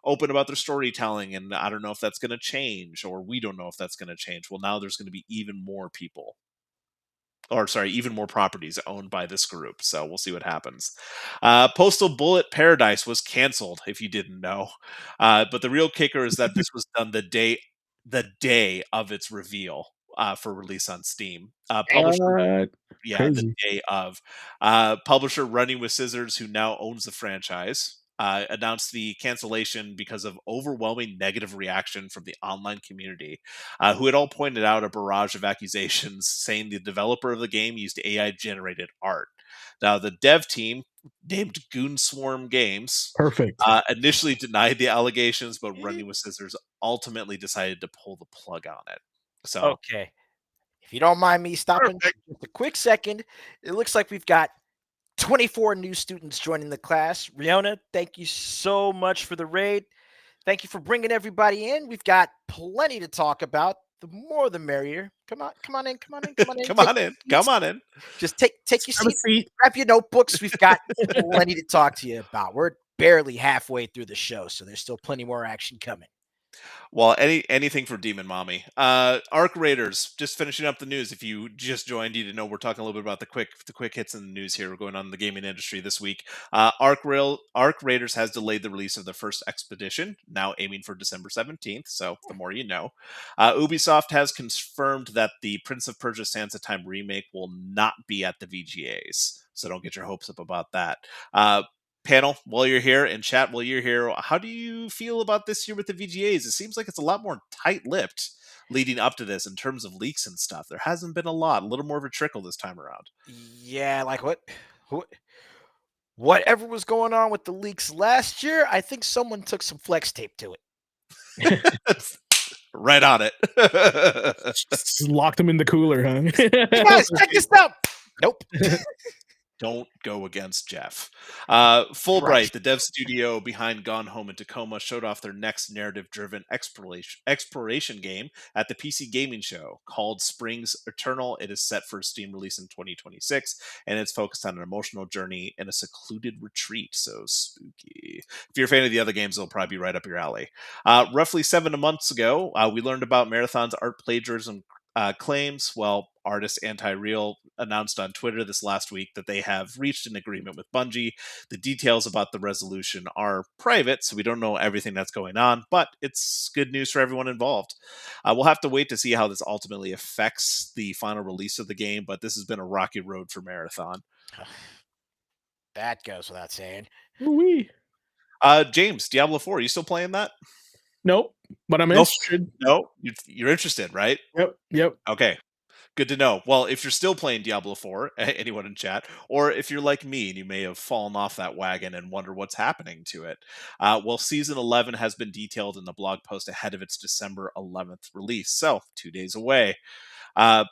open about their storytelling, and I don't know if that's going to change, or we don't know if that's going to change. Well, now there's going to be even more people even more properties owned by this group. So we'll see what happens. Postal Bullet Paradise was canceled, if you didn't know. But the real kicker is that this was done the day of its reveal for release on Steam. Publisher, yeah, the Crazy. day of. Publisher Running with Scissors, who now owns the franchise, announced the cancellation because of overwhelming negative reaction from the online community, who had all pointed out a barrage of accusations saying the developer of the game used AI generated art. Now, the dev team, named Goonswarm Games, Perfect. initially denied the allegations, but Running with Scissors ultimately decided to pull the plug on it. So, Okay. If you don't mind me stopping Perfect. just a quick second, it looks like we've got 24 new students joining the class. Riona, thank you so much for the raid. Thank you for bringing everybody in. We've got plenty to talk about. The more the merrier. Come on in, come on in. come on in. Come on in. Just take your Have a seat, seat. grab your notebooks. We've got plenty to talk to you about. We're barely halfway through the show, so there's still plenty more action coming. Well, anything for Demon Mommy. Arc Raiders, just finishing up the news. If you just joined, you didn't know we're talking a little bit about the quick hits in the news here. We're going on in the gaming industry this week. Arc Raiders has delayed the release of the first expedition, now aiming for December 17th. So the more you know. Ubisoft has confirmed that the Prince of Persia: Sands of Time remake will not be at the VGAs. So don't get your hopes up about that. Panel, while you're here, and chat while you're here, how do you feel about this year with the VGAs? It seems like it's a lot more tight-lipped leading up to this in terms of leaks and stuff. There hasn't been a little more of a trickle this time around. Yeah, like whatever was going on with the leaks last year, I think someone took some flex tape to it. Right on it. Just locked them in the cooler, huh? Hey guys, check this out. Nope. Don't go against Jeff. Fulbright, Right. the dev studio behind Gone Home and Tacoma, showed off their next narrative-driven exploration game at the PC Gaming Show called Springs Eternal. It is set for a Steam release in 2026, and it's focused on an emotional journey in a secluded retreat. So spooky. If you're a fan of the other games, it'll probably be right up your alley. Roughly 7 months ago, we learned about Marathon's art plagiarism claims. Well, artist Anti-Real announced on Twitter this last week that they have reached an agreement with Bungie. The details about the resolution are private, so we don't know everything that's going on, but it's good news for everyone involved. We'll have to wait to see how this ultimately affects the final release of the game, but this has been a rocky road for Marathon. That goes without saying. Wee. James, Diablo 4, are you still playing that? Nope, but I'm interested. No, you're interested, right? Yep. Okay. Good to know. Well, if you're still playing Diablo 4, anyone in chat, or if you're like me and you may have fallen off that wagon and wonder what's happening to it, well, Season 11 has been detailed in the blog post ahead of its December 11th release, so 2 days away.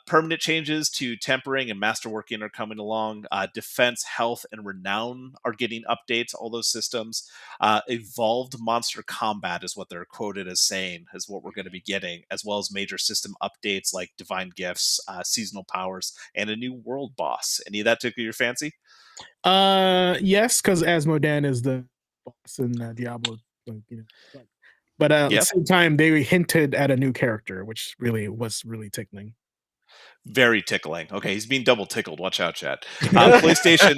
Permanent changes to tempering and masterworking are coming along. Defense, health, and renown are getting updates. All those systems. Evolved monster combat is what they're quoted as saying is what we're going to be getting, as well as major system updates like divine gifts, seasonal powers, and a new world boss. Any of that tickle your fancy? Yes, because Asmodan is the boss in Diablo. But at the same time, they hinted at a new character, which was really tickling. Very tickling. Okay, he's being double tickled. Watch out, chat. PlayStation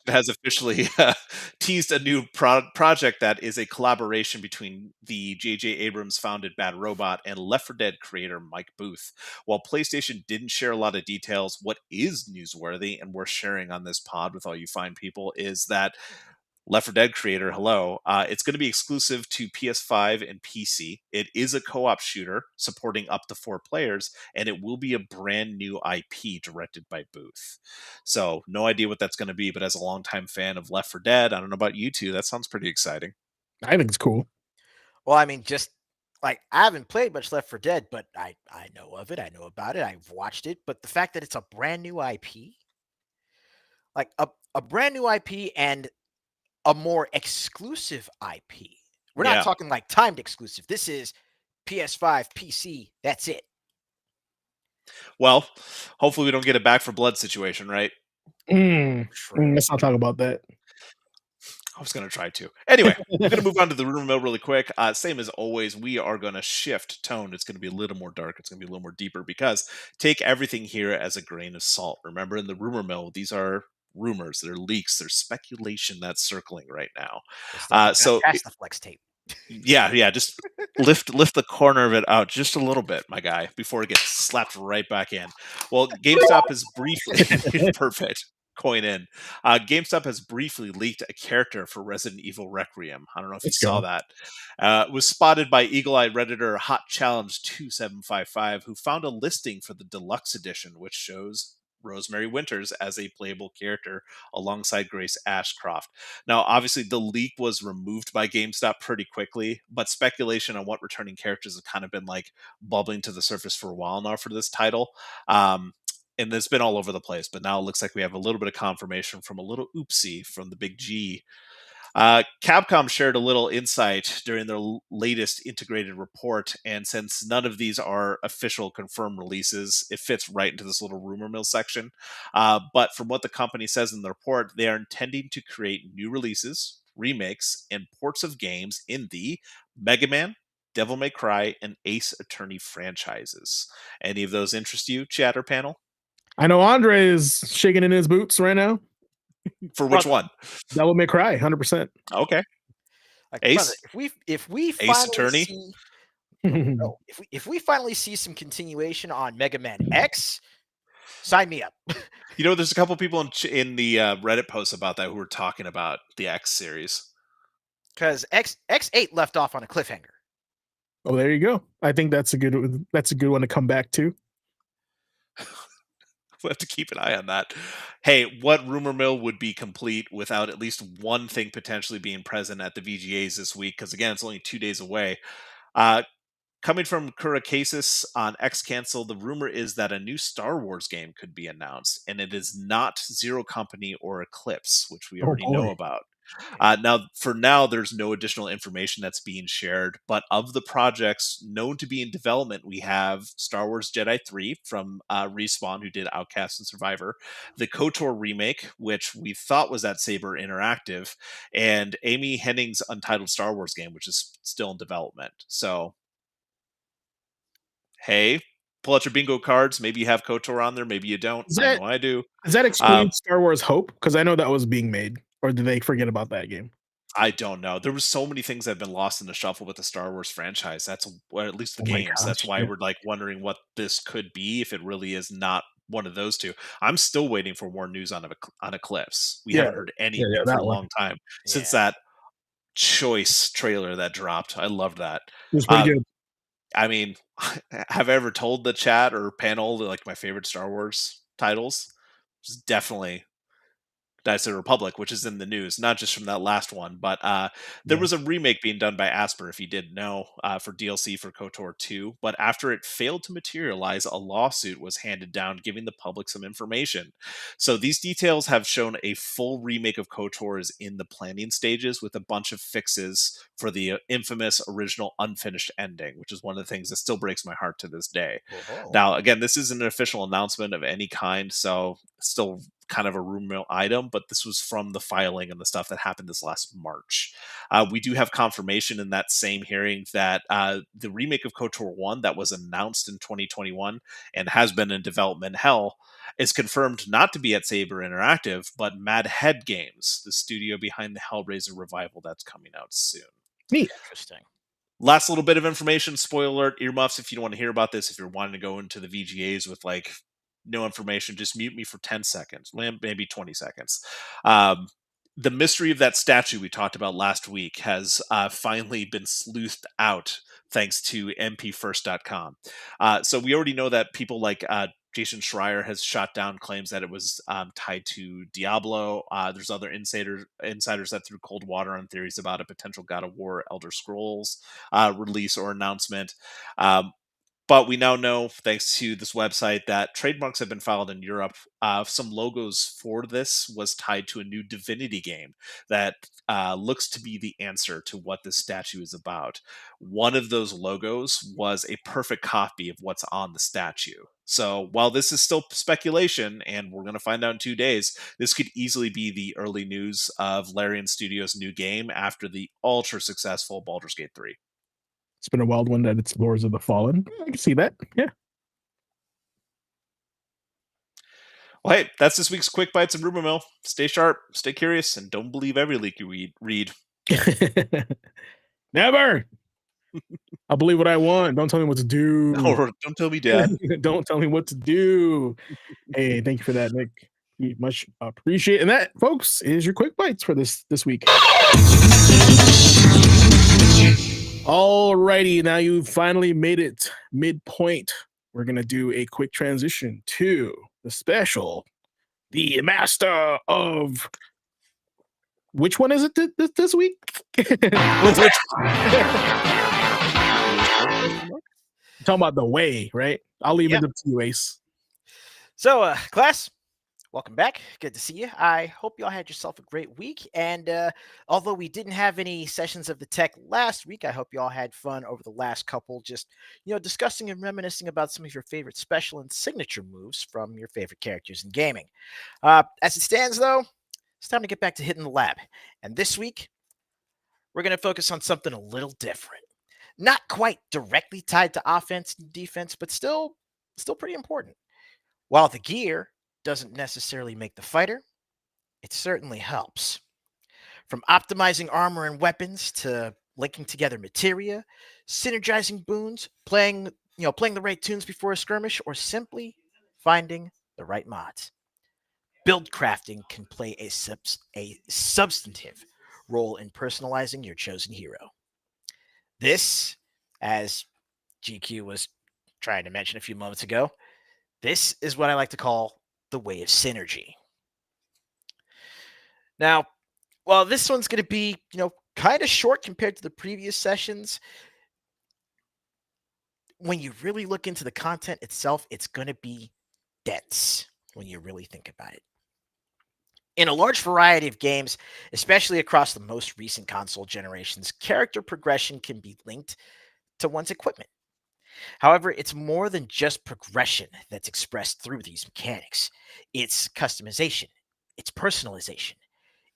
has officially teased a new project that is a collaboration between the J.J. Abrams founded Bad Robot and Left 4 Dead creator Mike Booth. While PlayStation didn't share a lot of details, what is newsworthy and worth sharing on this pod with all you fine people is that Left 4 Dead creator, hello. It's going to be exclusive to PS5 and PC. It is a co-op shooter supporting up to 4 players, and it will be a brand new IP directed by Booth. So, no idea what that's going to be, but as a longtime fan of Left 4 Dead, I don't know about you two, that sounds pretty exciting. I think it's cool. Well, I mean, just like I haven't played much Left 4 Dead, but I know of it. I know about it. I've watched it. But the fact that it's a brand new IP, like a brand new IP and a more exclusive IP. We're not talking like timed exclusive. This is PS5, PC. That's it. Well, hopefully we don't get a Back for Blood situation, right? Let's not talk about that. I was going to try to. Anyway, we're going to move on to the rumor mill really quick. Same as always, we are going to shift tone. It's going to be a little more dark. It's going to be a little more deeper because take everything here as a grain of salt. Remember, in the rumor mill, these are rumors, they're leaks, there's speculation that's circling right now. It's like you So pass the flex tape. yeah, just lift the corner of it out just a little bit, my guy, before it gets slapped right back in. Well, GameStop has briefly perfect coin in. GameStop has briefly leaked a character for Resident Evil Requiem. I don't know if Let's you saw go. that. It was spotted by eagle-eyed redditor Hot Challenge 2755, who found a listing for the deluxe edition, which shows Rosemary Winters as a playable character alongside Grace Ashcroft. Now, obviously, the leak was removed by GameStop pretty quickly, but speculation on what returning characters have kind of been like bubbling to the surface for a while now for this title. And it's been all over the place, but now it looks like we have a little bit of confirmation from a little oopsie from the big G. Capcom shared a little insight during their latest integrated report, and since none of these are official confirmed releases, it fits right into this little rumor mill section. But from what the company says in the report, they are intending to create new releases, remakes, and ports of games in the Mega Man, Devil May Cry, and Ace Attorney franchises. Any of those interest you, chatter panel? I know Andre is shaking in his boots right now. For which one? Devil May Cry, 100%. Okay. Like, Ace? brother, if we Ace finally Attorney? see no, if we finally see some continuation on Mega Man X, sign me up. You know, there's a couple people in the Reddit posts about that who were talking about the X series. Because X8 left off on a cliffhanger. Oh, there you go. I think that's a good one to come back to. We'll have to keep an eye on that. Hey, what rumor mill would be complete without at least one thing potentially being present at the VGAs this week? Because again, it's only 2 days away. Coming from Curacasis on X Cancel, the rumor is that a new Star Wars game could be announced, and it is not Zero Company or Eclipse, which we already know about. Now, there's no additional information that's being shared, but of the projects known to be in development, we have Star Wars Jedi 3 from Respawn, who did Outcast and Survivor, the KOTOR remake, which we thought was at Saber Interactive, and Amy Hennig's Untitled Star Wars game, which is still in development. So, hey, pull out your bingo cards. Maybe you have KOTOR on there, maybe you don't. I know I do. Does that exclude Star Wars Hope? Because I know that was being made. Or did they forget about that game? I don't know. There was so many things that have been lost in the shuffle with the Star Wars franchise. That's, or at least the games. Gosh, That's why we're like wondering what this could be if it really is not one of those two. I'm still waiting for more news on Eclipse. We haven't heard anything for a long time since that choice trailer that dropped. I loved that. It was pretty good. I mean, have I ever told the chat or panel like my favorite Star Wars titles? It's definitely Knights of the Republic, which is in the news, not just from that last one, but there was a remake being done by Asper, if you didn't know, for DLC for KOTOR 2. But after it failed to materialize, a lawsuit was handed down, giving the public some information. So these details have shown a full remake of KOTOR is in the planning stages with a bunch of fixes for the infamous original unfinished ending, which is one of the things that still breaks my heart to this day. Now, again, this isn't an official announcement of any kind, so still kind of a rumor mill item, but this was from the filing and the stuff that happened this last March. We do have confirmation in that same hearing that the remake of KOTOR 1 that was announced in 2021 and has been in development hell is confirmed not to be at Saber Interactive, but Mad Head Games, the studio behind the Hellraiser revival that's coming out soon. Neat. Interesting. Last little bit of information, spoiler alert, earmuffs if you don't want to hear about this, if you're wanting to go into the VGAs with like no information, just mute me for 10 seconds, maybe 20 seconds. The mystery of that statue we talked about last week has finally been sleuthed out thanks to mpfirst.com. So we already know that people like Jason Schreier has shot down claims that it was tied to Diablo. There's other insiders that threw cold water on theories about a potential God of War Elder Scrolls release or announcement. But we now know, thanks to this website, that trademarks have been filed in Europe. Some logos for this was tied to a new Divinity game that looks to be the answer to what this statue is about. One of those logos was a perfect copy of what's on the statue. So while this is still speculation, and we're going to find out in 2 days, this could easily be the early news of Larian Studios' new game after the ultra successful Baldur's Gate 3. It's been a wild one that it's Lords of the Fallen. I can see that. Yeah. Well, hey, that's this week's Quick Bites and Rumor Mill. Stay sharp, stay curious, and don't believe every leak you read. Never. I'll believe what I want. Don't tell me what to do. Or don't tell me, Dad. Don't tell me what to do. Hey, thank you for that, Nick. We much appreciate. And that, folks, is your Quick Bites for this week. Alrighty, now you've finally made it midpoint. We're gonna do a quick transition to the special, the Master of. Which one is it this week? Talking about the way, right? I'll leave it up to you, Ace. So, class, welcome back. Good to see you. I hope you all had yourself a great week. And although we didn't have any sessions of the tech last week, I hope you all had fun over the last couple, just discussing and reminiscing about some of your favorite special and signature moves from your favorite characters in gaming. As it stands, though, it's time to get back to hitting the lab. And this week, we're going to focus on something a little different. Not quite directly tied to offense and defense, but still pretty important. While the gear doesn't necessarily make the fighter, it certainly helps. From optimizing armor and weapons to linking together materia, synergizing boons, playing the right tunes before a skirmish, or simply finding the right mods. Build crafting can play a substantive role in personalizing your chosen hero. This, as GQ was trying to mention a few moments ago, this is what I like to call the way of synergy. Now, while this one's going to be, kind of short compared to the previous sessions, when you really look into the content itself, it's going to be dense when you really think about it. In a large variety of games, especially across the most recent console generations, character progression can be linked to one's equipment. However, it's more than just progression that's expressed through these mechanics. It's customization, it's personalization,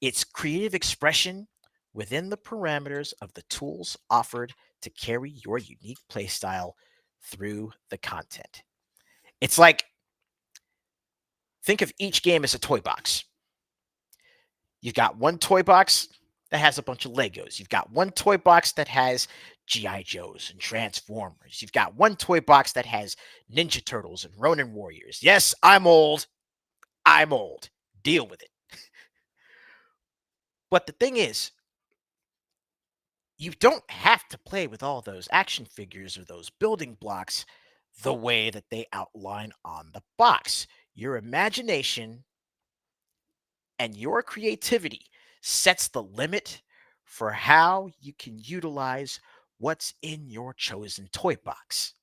it's creative expression within the parameters of the tools offered to carry your unique playstyle through the content. It's like, think of each game as a toy box. You've got one toy box that has a bunch of Legos. You've got one toy box that has G.I. Joes and Transformers. You've got one toy box that has Ninja Turtles and Ronin Warriors. Yes, I'm old. Deal with it. But the thing is, you don't have to play with all those action figures or those building blocks the way that they outline on the box. Your imagination and your creativity sets the limit for how you can utilize what's in your chosen toy box.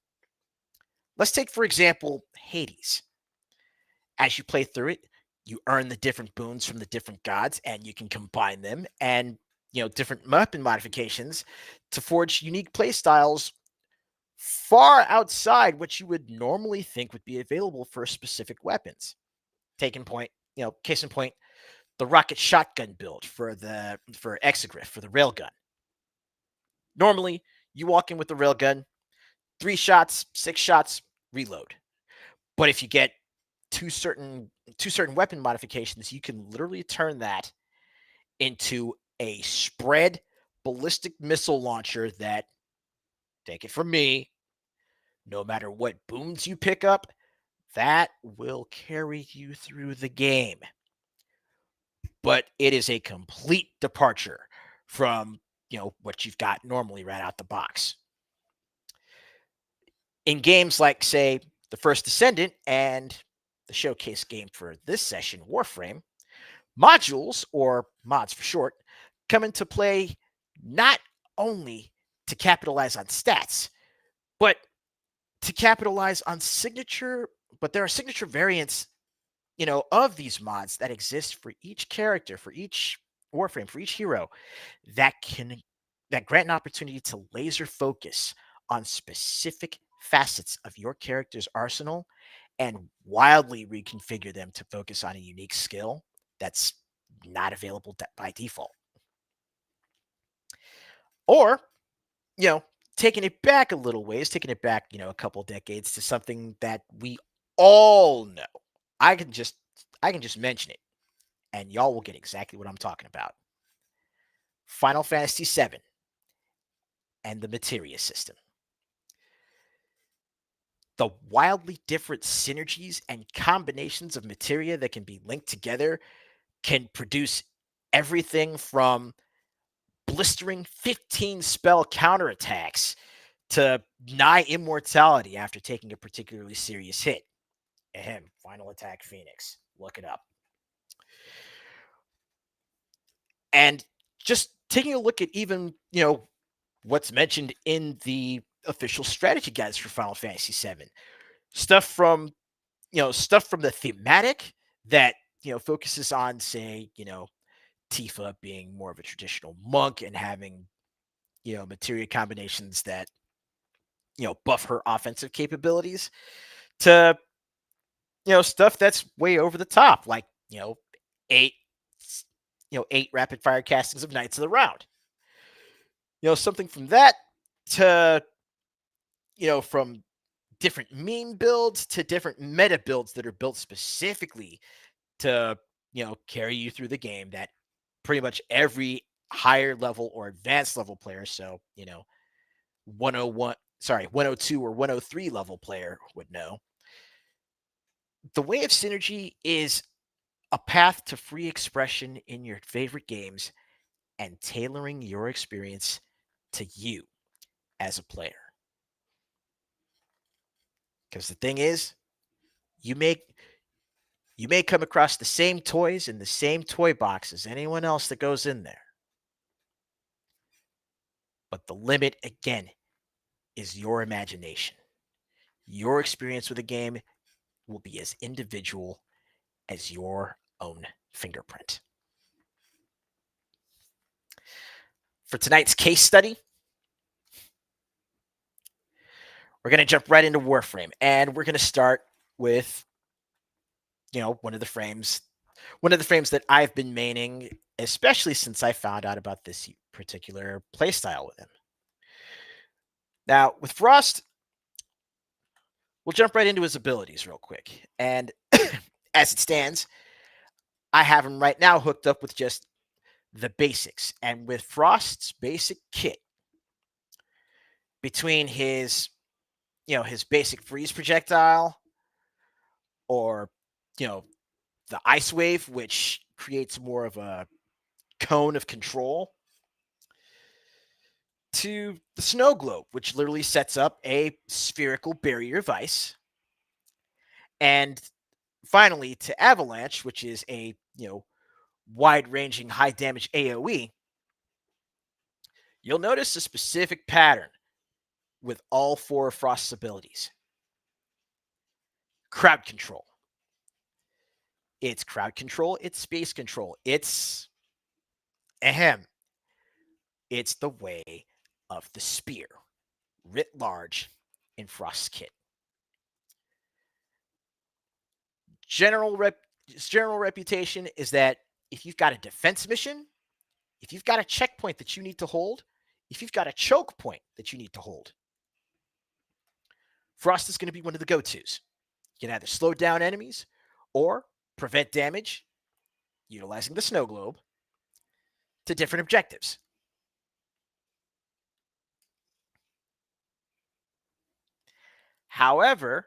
Let's take, for example, Hades. As you play through it, you earn the different boons from the different gods, and you can combine them and different weapon modifications to forge unique play styles far outside what you would normally think would be available for specific weapons. Case in point, the rocket shotgun build for Exegriff, for the railgun. Normally, you walk in with the railgun, 3 shots, 6 shots, reload. But if you get two certain weapon modifications, you can literally turn that into a spread ballistic missile launcher that, take it from me, no matter what boons you pick up, that will carry you through the game. But it is a complete departure from what you've got normally right out the box. In games like, say, The First Descendant and the showcase game for this session, Warframe, modules, or mods for short, come into play not only to capitalize on stats, but to capitalize on signature. But there are signature variants, of these mods that exist for each character, for each Warframe, for each hero, that grant an opportunity to laser focus on specific facets of your character's arsenal and wildly reconfigure them to focus on a unique skill that's not available by default. Or, taking it back a little ways, taking it back, a couple decades to something that we all know. I can just mention it and y'all will get exactly what I'm talking about. Final Fantasy VII and the materia system. The wildly different synergies and combinations of materia that can be linked together can produce everything from blistering 15 spell counterattacks to nigh immortality after taking a particularly serious hit. Ahem, Final Attack Phoenix. Look it up. And just taking a look at even, what's mentioned in the official strategy guides for Final Fantasy VII. Stuff from the thematic that, focuses on, say, Tifa being more of a traditional monk and having, materia combinations that, buff her offensive capabilities to, stuff that's way over the top, like, 8 rapid fire castings of Knights of the Round. Something from that to, from different meme builds to different meta builds that are built specifically to, carry you through the game that pretty much every higher level or advanced level player, so, 102 or 103 level player would know. The way of synergy is a path to free expression in your favorite games and tailoring your experience to you as a player. Because the thing is, you may come across the same toys in the same toy box as anyone else that goes in there. But the limit, again, is your imagination. Your experience with a game will be as individual as your own fingerprint. For tonight's case study, we're going to jump right into Warframe, and we're going to start with, one of the frames that I've been maining, especially since I found out about this particular playstyle with him. Now, with Frost, we'll jump right into his abilities real quick. And as it stands, I have him right now hooked up with just the basics. And with Frost's basic kit, between his basic freeze projectile, or, the ice wave, which creates more of a cone of control, to the snow globe, which literally sets up a spherical barrier of ice, and finally to avalanche, which is a wide-ranging high damage AoE. You'll notice a specific pattern with all 4 of Frost's abilities. Crowd control. It's crowd control, it's space control, it's it's the way of the spear, writ large in Frost's kit. General reputation is that if you've got a defense mission, if you've got a checkpoint that you need to hold, if you've got a choke point that you need to hold, Frost is going to be one of the go-tos. You can either slow down enemies or prevent damage utilizing the snow globe to different objectives. However,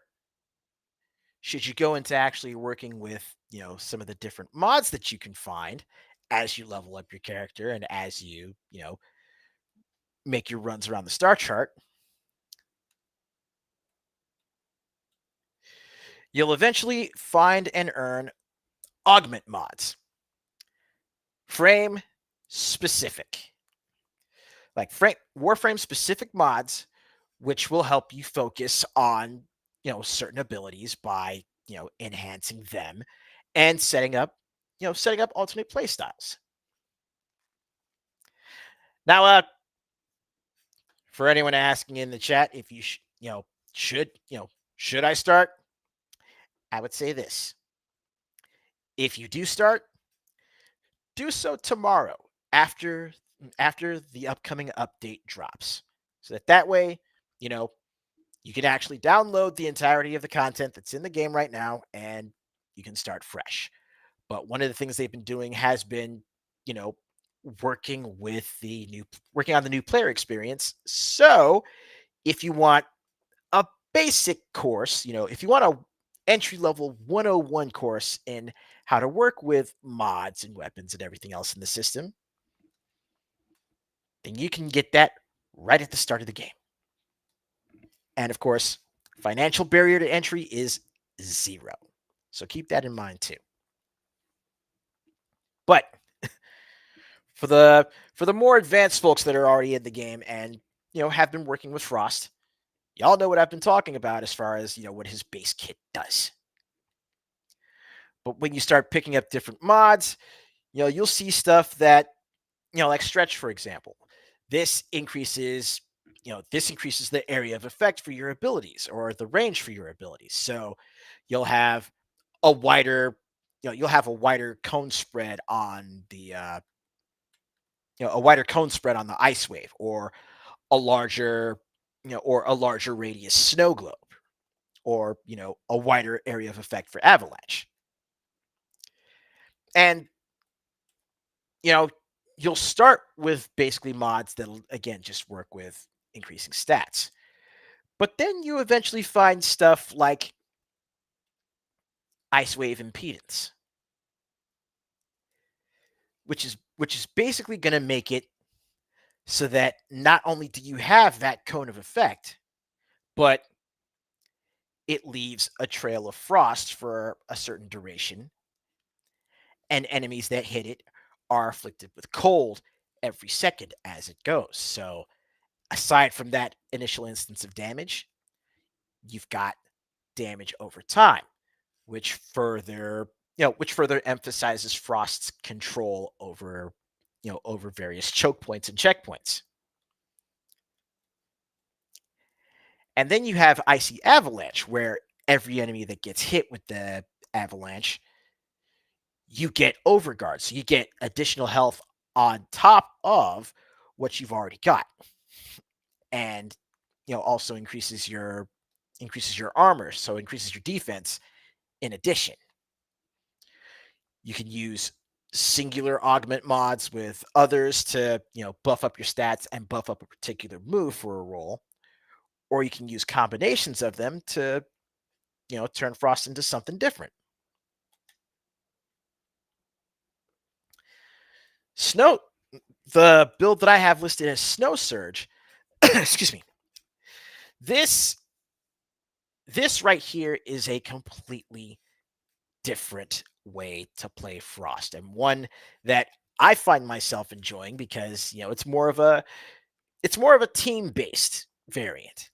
should you go into actually working with, some of the different mods that you can find as you level up your character and as you, make your runs around the star chart, you'll eventually find and earn augment mods. Frame specific. Like Warframe specific mods, which will help you focus on, certain abilities by, enhancing them and setting up alternate play styles. Now, for anyone asking in the chat, if you should I start I would say this. If you do start, do so tomorrow after the upcoming update drops. So that way, you know, you can actually download the entirety of the content that's in the game right now and you can start fresh. But one of the things they've been doing has been, you know, working on the new player experience. So, if you want a basic course, if you want a entry level 101 course in how to work with mods and weapons and everything else in the system, then you can get that right at the start of the game. And of course, financial barrier to entry is 0. So keep that in mind too. But for the more advanced folks that are already in the game and have been working with Frost, y'all know what I've been talking about as far as what his base kit does. But when you start picking up different mods, you'll see stuff that like Stretch, for example. This increases the area of effect for your abilities or the range for your abilities. So you'll have a wider cone spread on the ice wave, or a larger radius snow globe, or a wider area of effect for avalanche. And you'll start with basically mods that'll again just work with increasing stats. But then you eventually find stuff like ice wave impedance, which is basically going to make it so that not only do you have that cone of effect, but it leaves a trail of frost for a certain duration, and enemies that hit it are afflicted with cold every second as it goes. So aside from that initial instance of damage, you've got damage over time, which further emphasizes Frost's control over various choke points and checkpoints. And then you have Icy Avalanche, where every enemy that gets hit with the avalanche, you get overguard. So you get additional health on top of what you've already got. And also increases your armor, so increases your defense in addition. You can use singular augment mods with others to buff up your stats and buff up a particular move for a role, or you can use combinations of them to turn Frost into something different. The build that I have listed as Snow Surge, excuse me, this right here is a completely different way to play Frost, and one that I find myself enjoying because it's more of a team-based variant.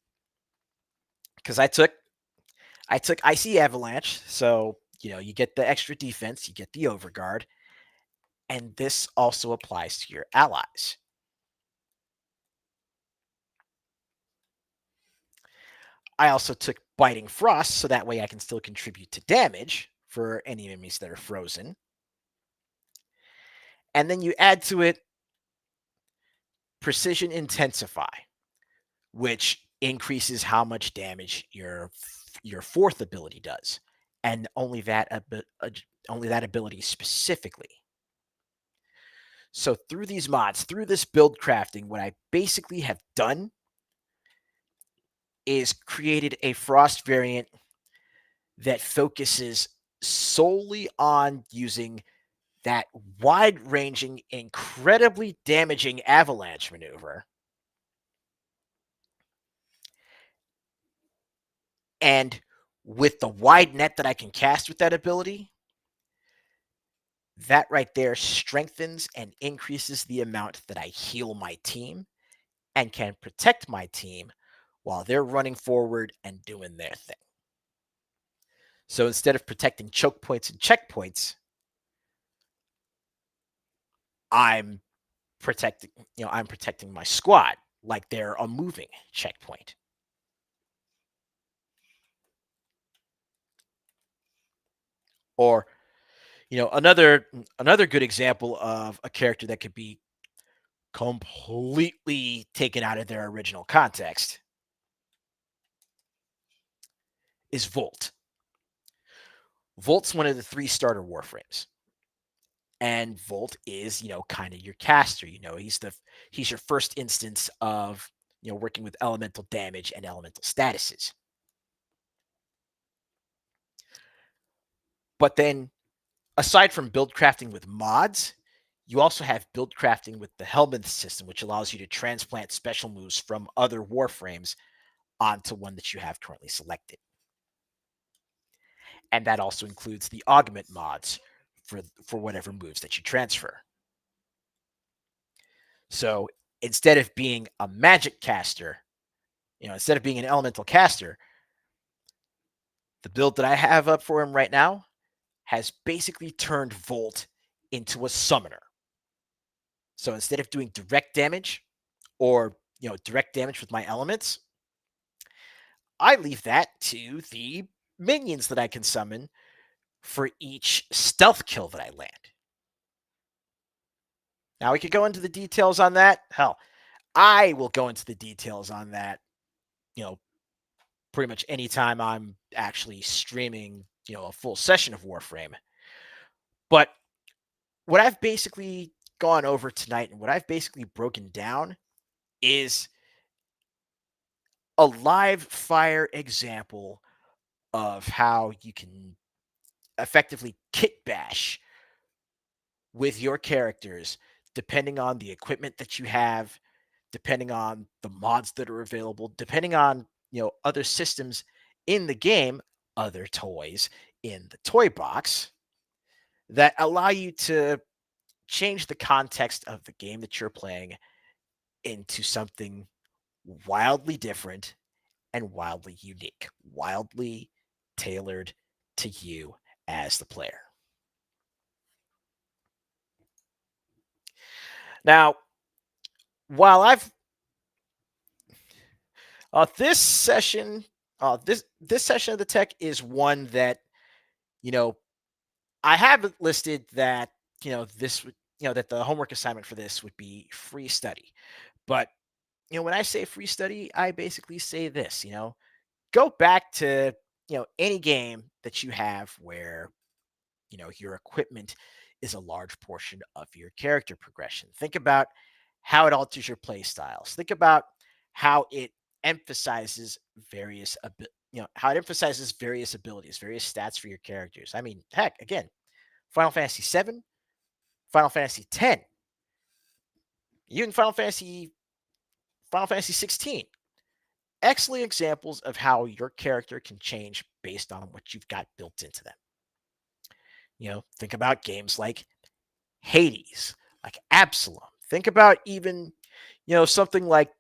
Because I took Icy Avalanche, so you get the extra defense, you get the overguard, and this also applies to your allies. I also took Biting Frost, so that way I can still contribute to damage for any enemies that are frozen. And then you add to it Precision Intensify, which increases how much damage your fourth ability does, and only that ability specifically. So through these mods, through this build crafting, what I basically have done is created a Frost variant that focuses solely on using that wide-ranging, incredibly damaging avalanche maneuver. And with the wide net that I can cast with that ability, that right there strengthens and increases the amount that I heal my team and can protect my team while they're running forward and doing their thing. So instead of protecting choke points and checkpoints, I'm protecting my squad like they're a moving checkpoint. Or, another good example of a character that could be completely taken out of their original context is Volt. Volt's one of the 3 starter Warframes. And Volt is, kind of your caster. He's your first instance of, working with elemental damage and elemental statuses. But then, aside from build crafting with mods, you also have build crafting with the Helminth system, which allows you to transplant special moves from other Warframes onto one that you have currently selected. And that also includes the augment mods for whatever moves that you transfer. So instead of being a magic caster, instead of being an elemental caster, the build that I have up for him right now has basically turned Volt into a summoner. So instead of doing direct damage or, direct damage with my elements, I leave that to the minions that I can summon for each stealth kill that I land. Now we could go into the details on that. Hell, I will go into the details on that, pretty much anytime I'm actually streaming, a full session of Warframe. But what I've basically gone over tonight and what I've basically broken down is a live fire example of how you can effectively kit bash with your characters depending on the equipment that you have, depending on the mods that are available, depending on, other systems in the game, other toys in the toy box that allow you to change the context of the game that you're playing into something wildly different and wildly unique, wildly tailored to you as the player. Now, while I've this session of the tech is one that, I haven't listed that, this would, that the homework assignment for this would be free study. But, when I say free study, I basically say this, go back to, any game that you have where, your equipment is a large portion of your character progression. Think about how it alters your play styles. Think about how it emphasizes various abilities, various stats for your characters. I mean, heck, again, Final Fantasy VII, Final Fantasy X, even Final Fantasy 16. Excellent examples of how your character can change based on what you've got built into them. Think about games like Hades, like Absalom. Think about even, something like,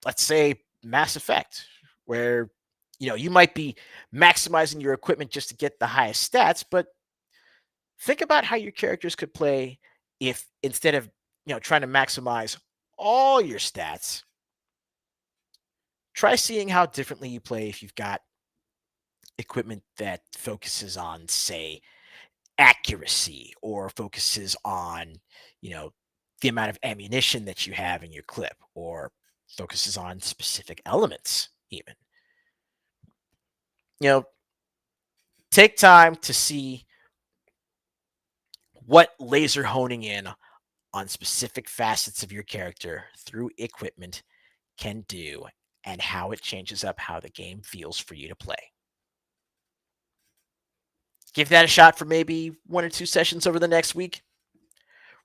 let's say, Mass Effect, where, you might be maximizing your equipment just to get the highest stats, but think about how your characters could play if instead of, trying to maximize all your stats, try seeing how differently you play if you've got equipment that focuses on, say, accuracy or focuses on, the amount of ammunition that you have in your clip or focuses on specific elements even. Take time to see what laser honing in on specific facets of your character through equipment can do and how it changes up how the game feels for you to play. Give that a shot for maybe 1 or 2 sessions over the next week.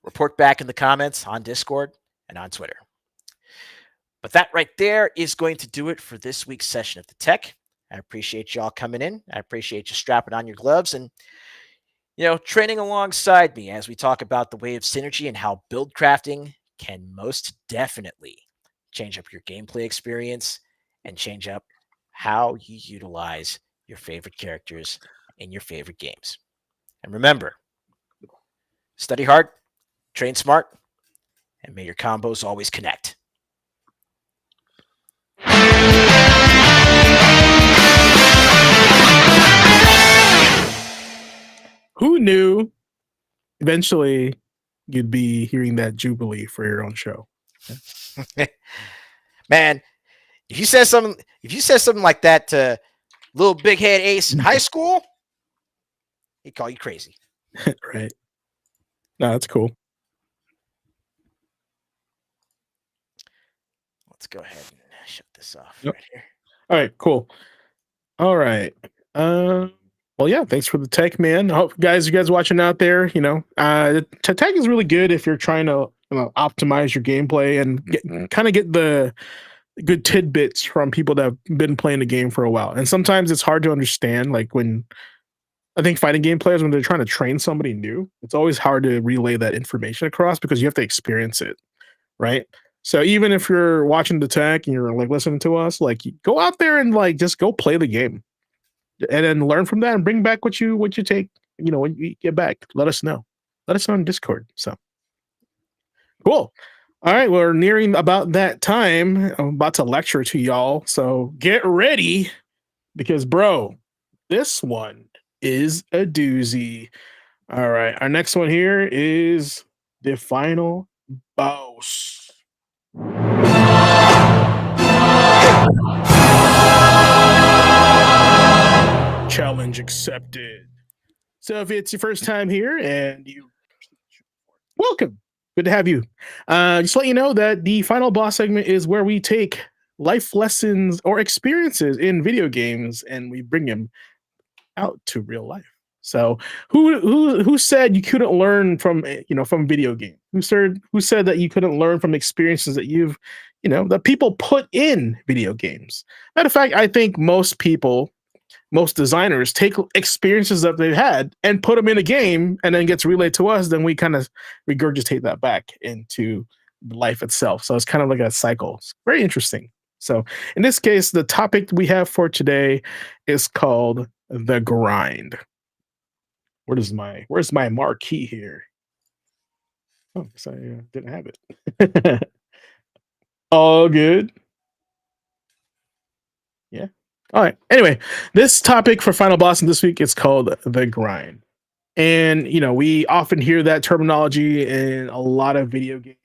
Report back in the comments on Discord and on Twitter. But that right there is going to do it for this week's session of the tech. I appreciate y'all coming in. I appreciate you strapping on your gloves and, training alongside me as we talk about the way of synergy and how build crafting can most definitely change up your gameplay experience and change up how you utilize your favorite characters in your favorite games. And remember, study hard, train smart, and may your combos always connect. who knew eventually you'd be hearing that jubilee for your own show? Man, if you said something like that to little big head Ace in high school, he'd call you crazy. Right. No, that's cool. Let's go ahead and shut this off Yep. right here. All right, cool. All right. Well, yeah, thanks for the tech, man. I hope you guys watching out there, tech is really good if you're trying to optimize your gameplay and get the good tidbits from people that have been playing the game for a while. And sometimes it's hard to understand, like when I think fighting game players, when they're trying to train somebody new, it's always hard to relay that information across because you have to experience it, right? So even if you're watching the tech and you're like listening to us, like go out there and like just go play the game and then learn from that and bring back what you take, when you get back. Let us know. Let us know on Discord. So cool. All right, we're nearing about that time. I'm about to lecture to y'all. So get ready because bro, this one is a doozy. All right, our next one here is the final boss. Challenge accepted. So if it's your first time here and you welcome, good to have you. Just let you know that the final boss segment is where we take life lessons or experiences in video games and we bring them out to real life. So who said you couldn't learn from from video game? Who said that you couldn't learn from experiences that that people put in video games? Matter of fact, I think most designers take experiences that they've had and put them in a game and then gets relayed to us. Then we kind of regurgitate that back into life itself. So it's kind of like a cycle. It's very interesting. So in this case, the topic we have for today is called the grind. Where's my marquee here? Oh, so I didn't have it. All good. Yeah. All right. Anyway, this topic for Final Boss this week is called the grind. And, we often hear that terminology in a lot of video games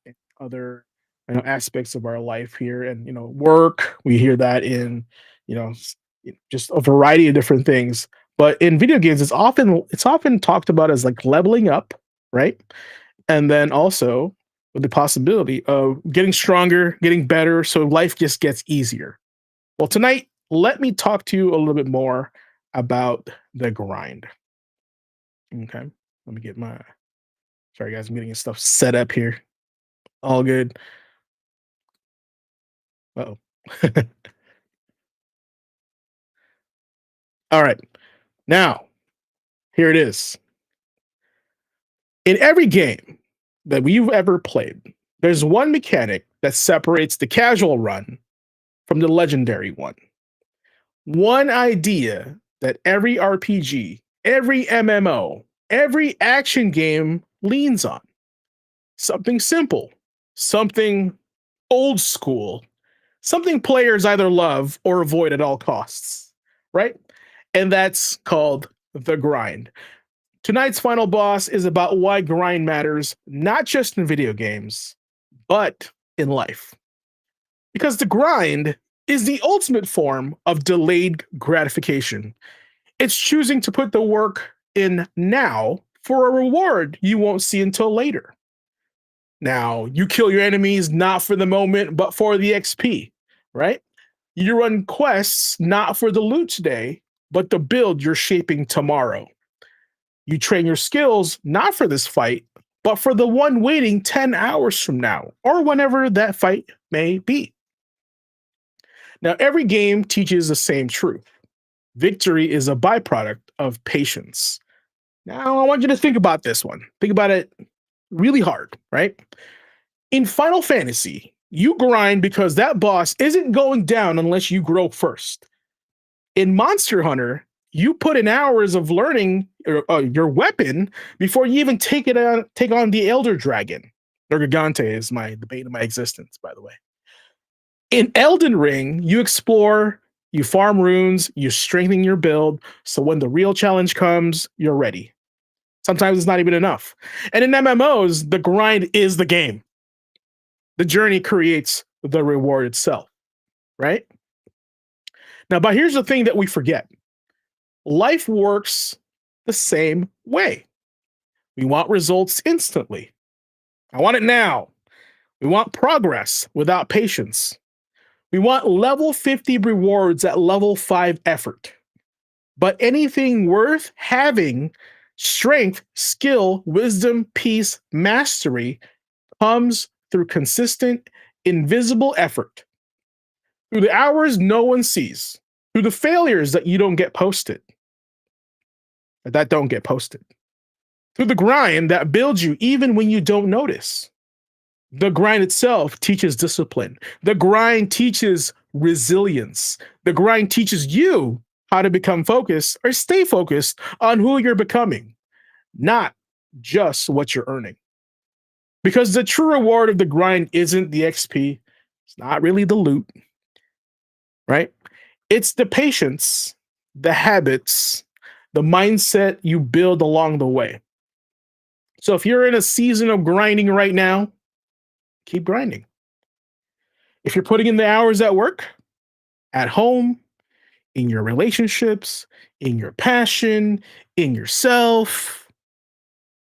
and other aspects of our life here. And, work, we hear that in, just a variety of different things. But in video games, it's often talked about as like leveling up, right? And then also with the possibility of getting stronger, getting better, so life just gets easier. Well, tonight, let me talk to you a little bit more about the grind. Okay. Let me get sorry guys, I'm getting stuff set up here. All good. Uh-oh. All right. Now, here it is. In every game that we've ever played, there's one mechanic that separates the casual run from the legendary one. One idea that every RPG, every MMO, every action game leans on. Something simple, something old school, something players either love or avoid at all costs, right? And that's called the grind. Tonight's final boss is about why grind matters, not just in video games, but in life. Because the grind is the ultimate form of delayed gratification. It's choosing to put the work in now for a reward you won't see until later. Now, you kill your enemies not for the moment, but for the XP, right? You run quests not for the loot today, but the build you're shaping tomorrow. You train your skills not for this fight, but for the one waiting 10 hours from now, or whenever that fight may be. Now, every game teaches the same truth. Victory is a byproduct of patience. Now, I want you to think about this one. Think about it really hard, right? In Final Fantasy, you grind because that boss isn't going down unless you grow first. In Monster Hunter, you put in hours of learning your weapon before you even take on the Elder Dragon. Gigante is the bane of my existence, by the way. In Elden Ring, you explore, you farm runes, you strengthen your build, so when the real challenge comes, you're ready. Sometimes it's not even enough. And in MMOs, the grind is the game. The journey creates the reward itself, right? Now, but here's the thing that we forget. Life works the same way. We want results instantly. I want it now. We want progress without patience. We want level 50 rewards at level 5 effort. But anything worth having, strength, skill, wisdom, peace, mastery, comes through consistent, invisible effort. Through the hours no one sees. Through the failures that you don't get posted. That don't get posted. Through the grind that builds you even when you don't notice. The grind itself teaches discipline. The grind teaches resilience. The grind teaches you how to become focused or stay focused on who you're becoming, not just what you're earning. Because the true reward of the grind isn't the XP. It's not really the loot, right? It's the patience, the habits, the mindset you build along the way. So if you're in a season of grinding right now, keep grinding. If you're putting in the hours at work, at home, in your relationships, in your passion, in yourself,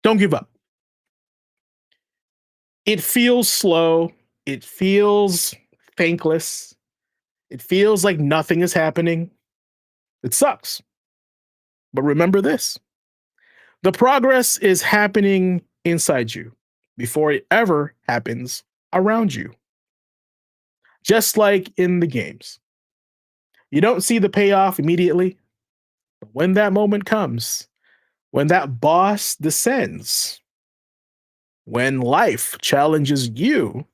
don't give up. It feels slow. It feels thankless. It feels like nothing is happening. It sucks. But remember this. The progress is happening inside you before it ever happens around you. Just like in the games. You don't see the payoff immediately, but when that moment comes, when that boss descends, when life challenges you,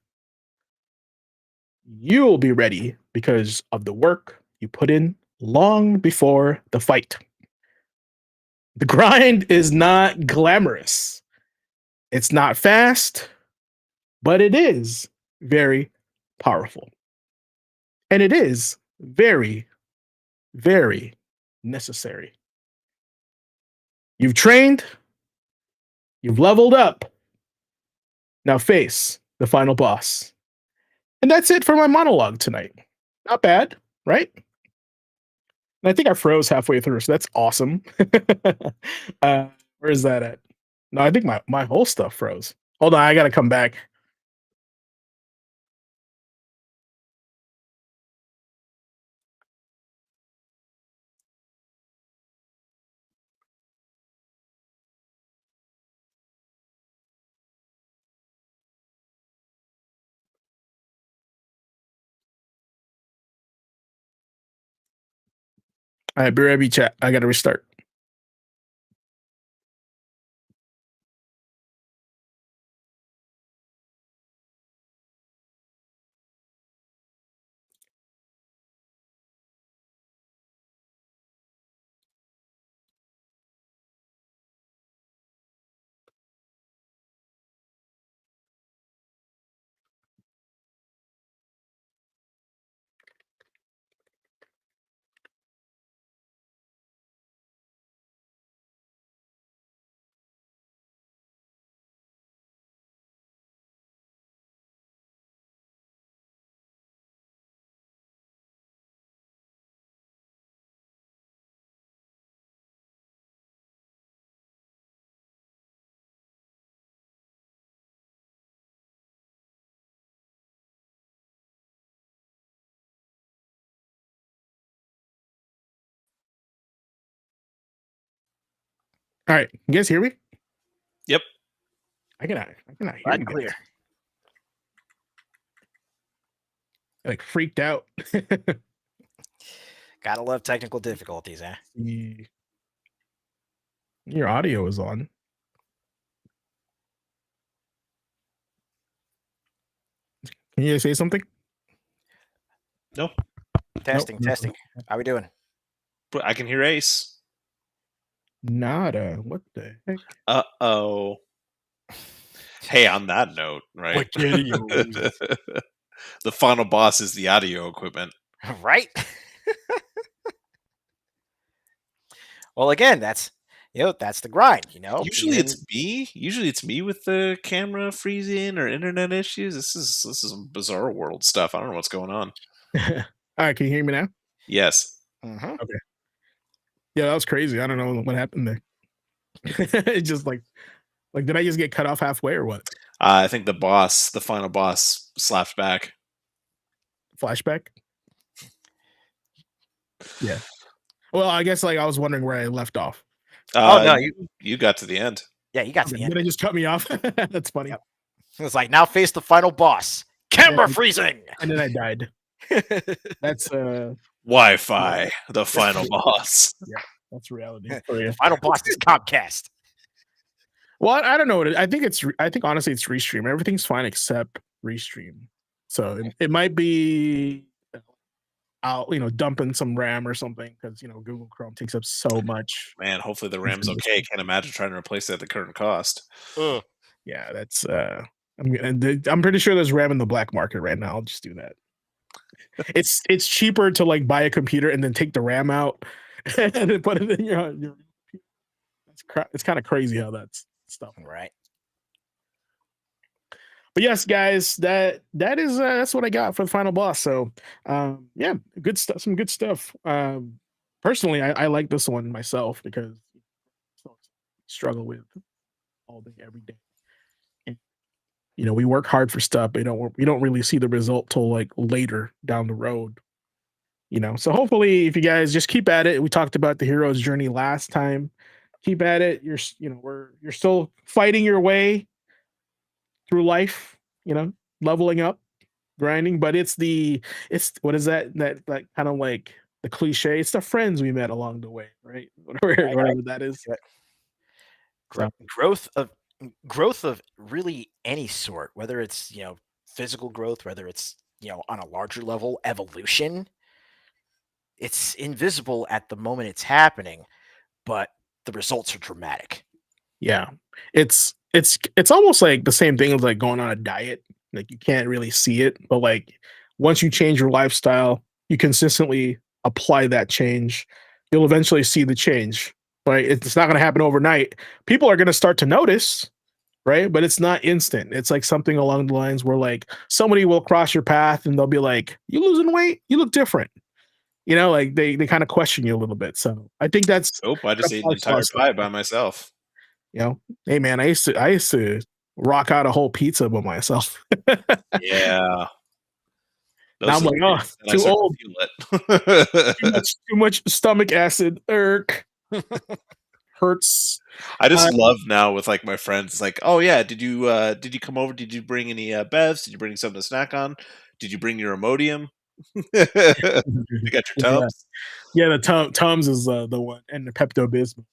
you'll be ready because of the work you put in long before the fight. The grind is not glamorous. It's not fast, but it is very powerful. And it is very, very necessary. You've trained, you've leveled up. Now face the final boss. And that's it for my monologue tonight. Not bad, right? And I think I froze halfway through, so that's awesome. Where is that at? No, I think my whole stuff froze. Hold on, I gotta come back. All right, BRB chat. I gotta restart. All right, you guys hear me? Yep. I cannot hear Right, you guys. clear. I, like freaked out. Gotta love technical difficulties, eh? Your audio is on. Can you guys say something? No, Testing, Nope. testing. How we doing? but I can hear Ace. Nada. What the heck? Uh-oh. Hey, on that note, right? What can you use? The final boss is the audio equipment. Right? Well, again, that's that's the grind. Usually it's me with the camera freezing or internet issues. This is some bizarre world stuff. I don't know what's going on. All right, can you hear me now? Yes. Mhm. Okay. Yeah, that was crazy. I don't know what happened there. It just like did I just get cut off halfway or what? I think the final boss, slapped back. Flashback? Yeah. Well, I guess I was wondering where I left off. Oh, no, you got to the end. Yeah, you got to the end. Did it just cut me off? That's funny. Yep. It's like, now face the final boss. Camera freezing. And then I died. That's Wi-Fi, the final boss. Yeah, that's reality. Final boss is Comcast. Well, I don't know what I think honestly it's Restream. Everything's fine except Restream. So it might be dumping some RAM or something because Google Chrome takes up so much. Man, hopefully the RAM's okay. Can't imagine trying to replace it at the current cost. Yeah, that's I'm pretty sure there's RAM in the black market right now. I'll just do that. It's cheaper to buy a computer and then take the RAM out and then put it in your it's kind of crazy how that's stuff. Right. But yes, guys, that's what I got for the final boss. So yeah, good stuff, some good stuff. Personally, I like this one myself because I struggle with all day, every day. And, we work hard for stuff, but we don't really see the result till later down the road. So hopefully, if you guys just keep at it, we talked about the hero's journey last time. Keep at it. You're still fighting your way through life, leveling up, grinding. But it's what is that kind of the cliche? It's the friends we met along the way, right? Whatever that is. Growth of really any sort, whether it's physical growth, whether it's on a larger level, evolution. It's invisible at the moment it's happening, but the results are dramatic. Yeah, it's almost like the same thing as going on a diet. You can't really see it, but once you change your lifestyle, you consistently apply that change, you'll eventually see the change. Right? It's not going to happen overnight. People are going to start to notice, right? But it's not instant. It's something along the lines where somebody will cross your path and they'll be like, "You losing weight? You look different." They kind of question you a little bit. So I think that's. Nope, I just ate an entire pie by myself. Hey man, I used to rock out a whole pizza by myself. Yeah. Now I'm like, oh, too old. Too much stomach acid. Hurts. I just love now with my friends. It's like, oh yeah, did you come over? Did you bring any bevs? Did you bring something to snack on? Did you bring your Imodium? You got your Tums? Yeah, the Tums is the one, and the Pepto-Bismol.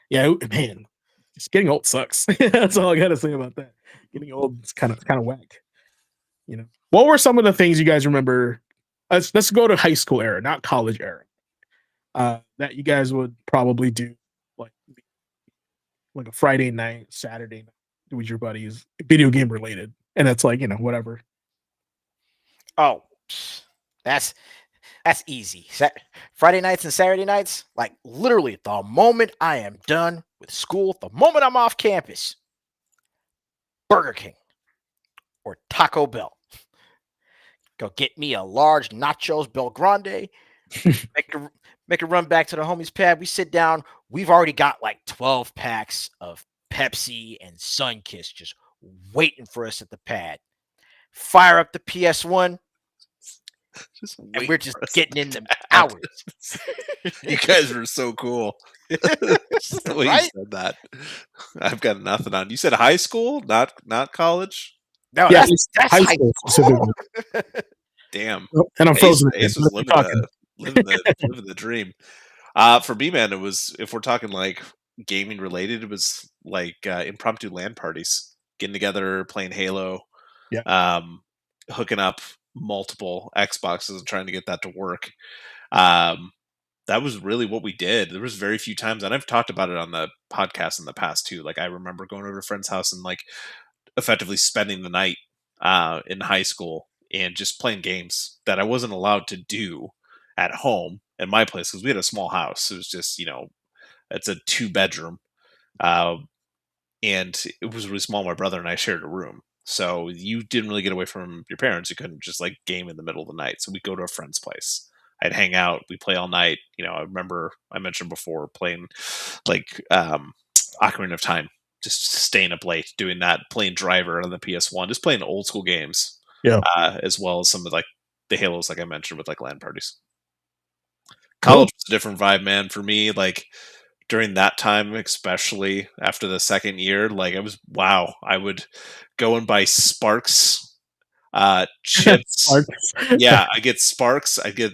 Yeah, man, just getting old sucks. That's all I gotta say about that. Getting old is kind of whack. What were some of the things you guys remember? Let's go to high school era, not college era. That you guys would probably do like a Friday night, Saturday night with your buddies, video game related, and it's whatever. Oh, that's easy. Friday nights and Saturday nights, literally the moment I am done with school, the moment I'm off campus, Burger King or Taco Bell. Go get me a large nachos Bel Grande. Make a run back to the homies pad. We sit down. We've already got 12 packs of Pepsi and Sunkist just waiting for us at the pad. Fire up the PS1. And we're just getting in them hours. You guys were so cool. Just the way you said that. I've got nothing on. You said high school, not college? No, yeah, that's high school. Damn. And I'm frozen. Ace was living the dream. For me, man, it was, if we're talking gaming related, it was impromptu LAN parties, getting together, playing Halo, hooking up multiple Xboxes and trying to get that to work. That was really what we did. There was very few times, and I've talked about it on the podcast in the past too. I remember going over to a friend's house and effectively spending the night in high school and just playing games that I wasn't allowed to do at home in my place because we had a small house. It was just It's a 2-bedroom, and it was really small. My brother and I shared a room, so you didn't really get away from your parents. You couldn't just like game in the middle of the night. So we'd go to a friend's place. I'd hang out. We play all night. I remember I mentioned before playing like Ocarina of Time, just staying up late doing that, playing Driver on the PS1, just playing old school games. Yeah. As well as some of like the Halos, like I mentioned, with like LAN parties. Cool. College was a different vibe, man. For me, like during that time, especially after the second year, like I would go and buy Sparks chips. Sparks. Yeah, I get Sparks. I get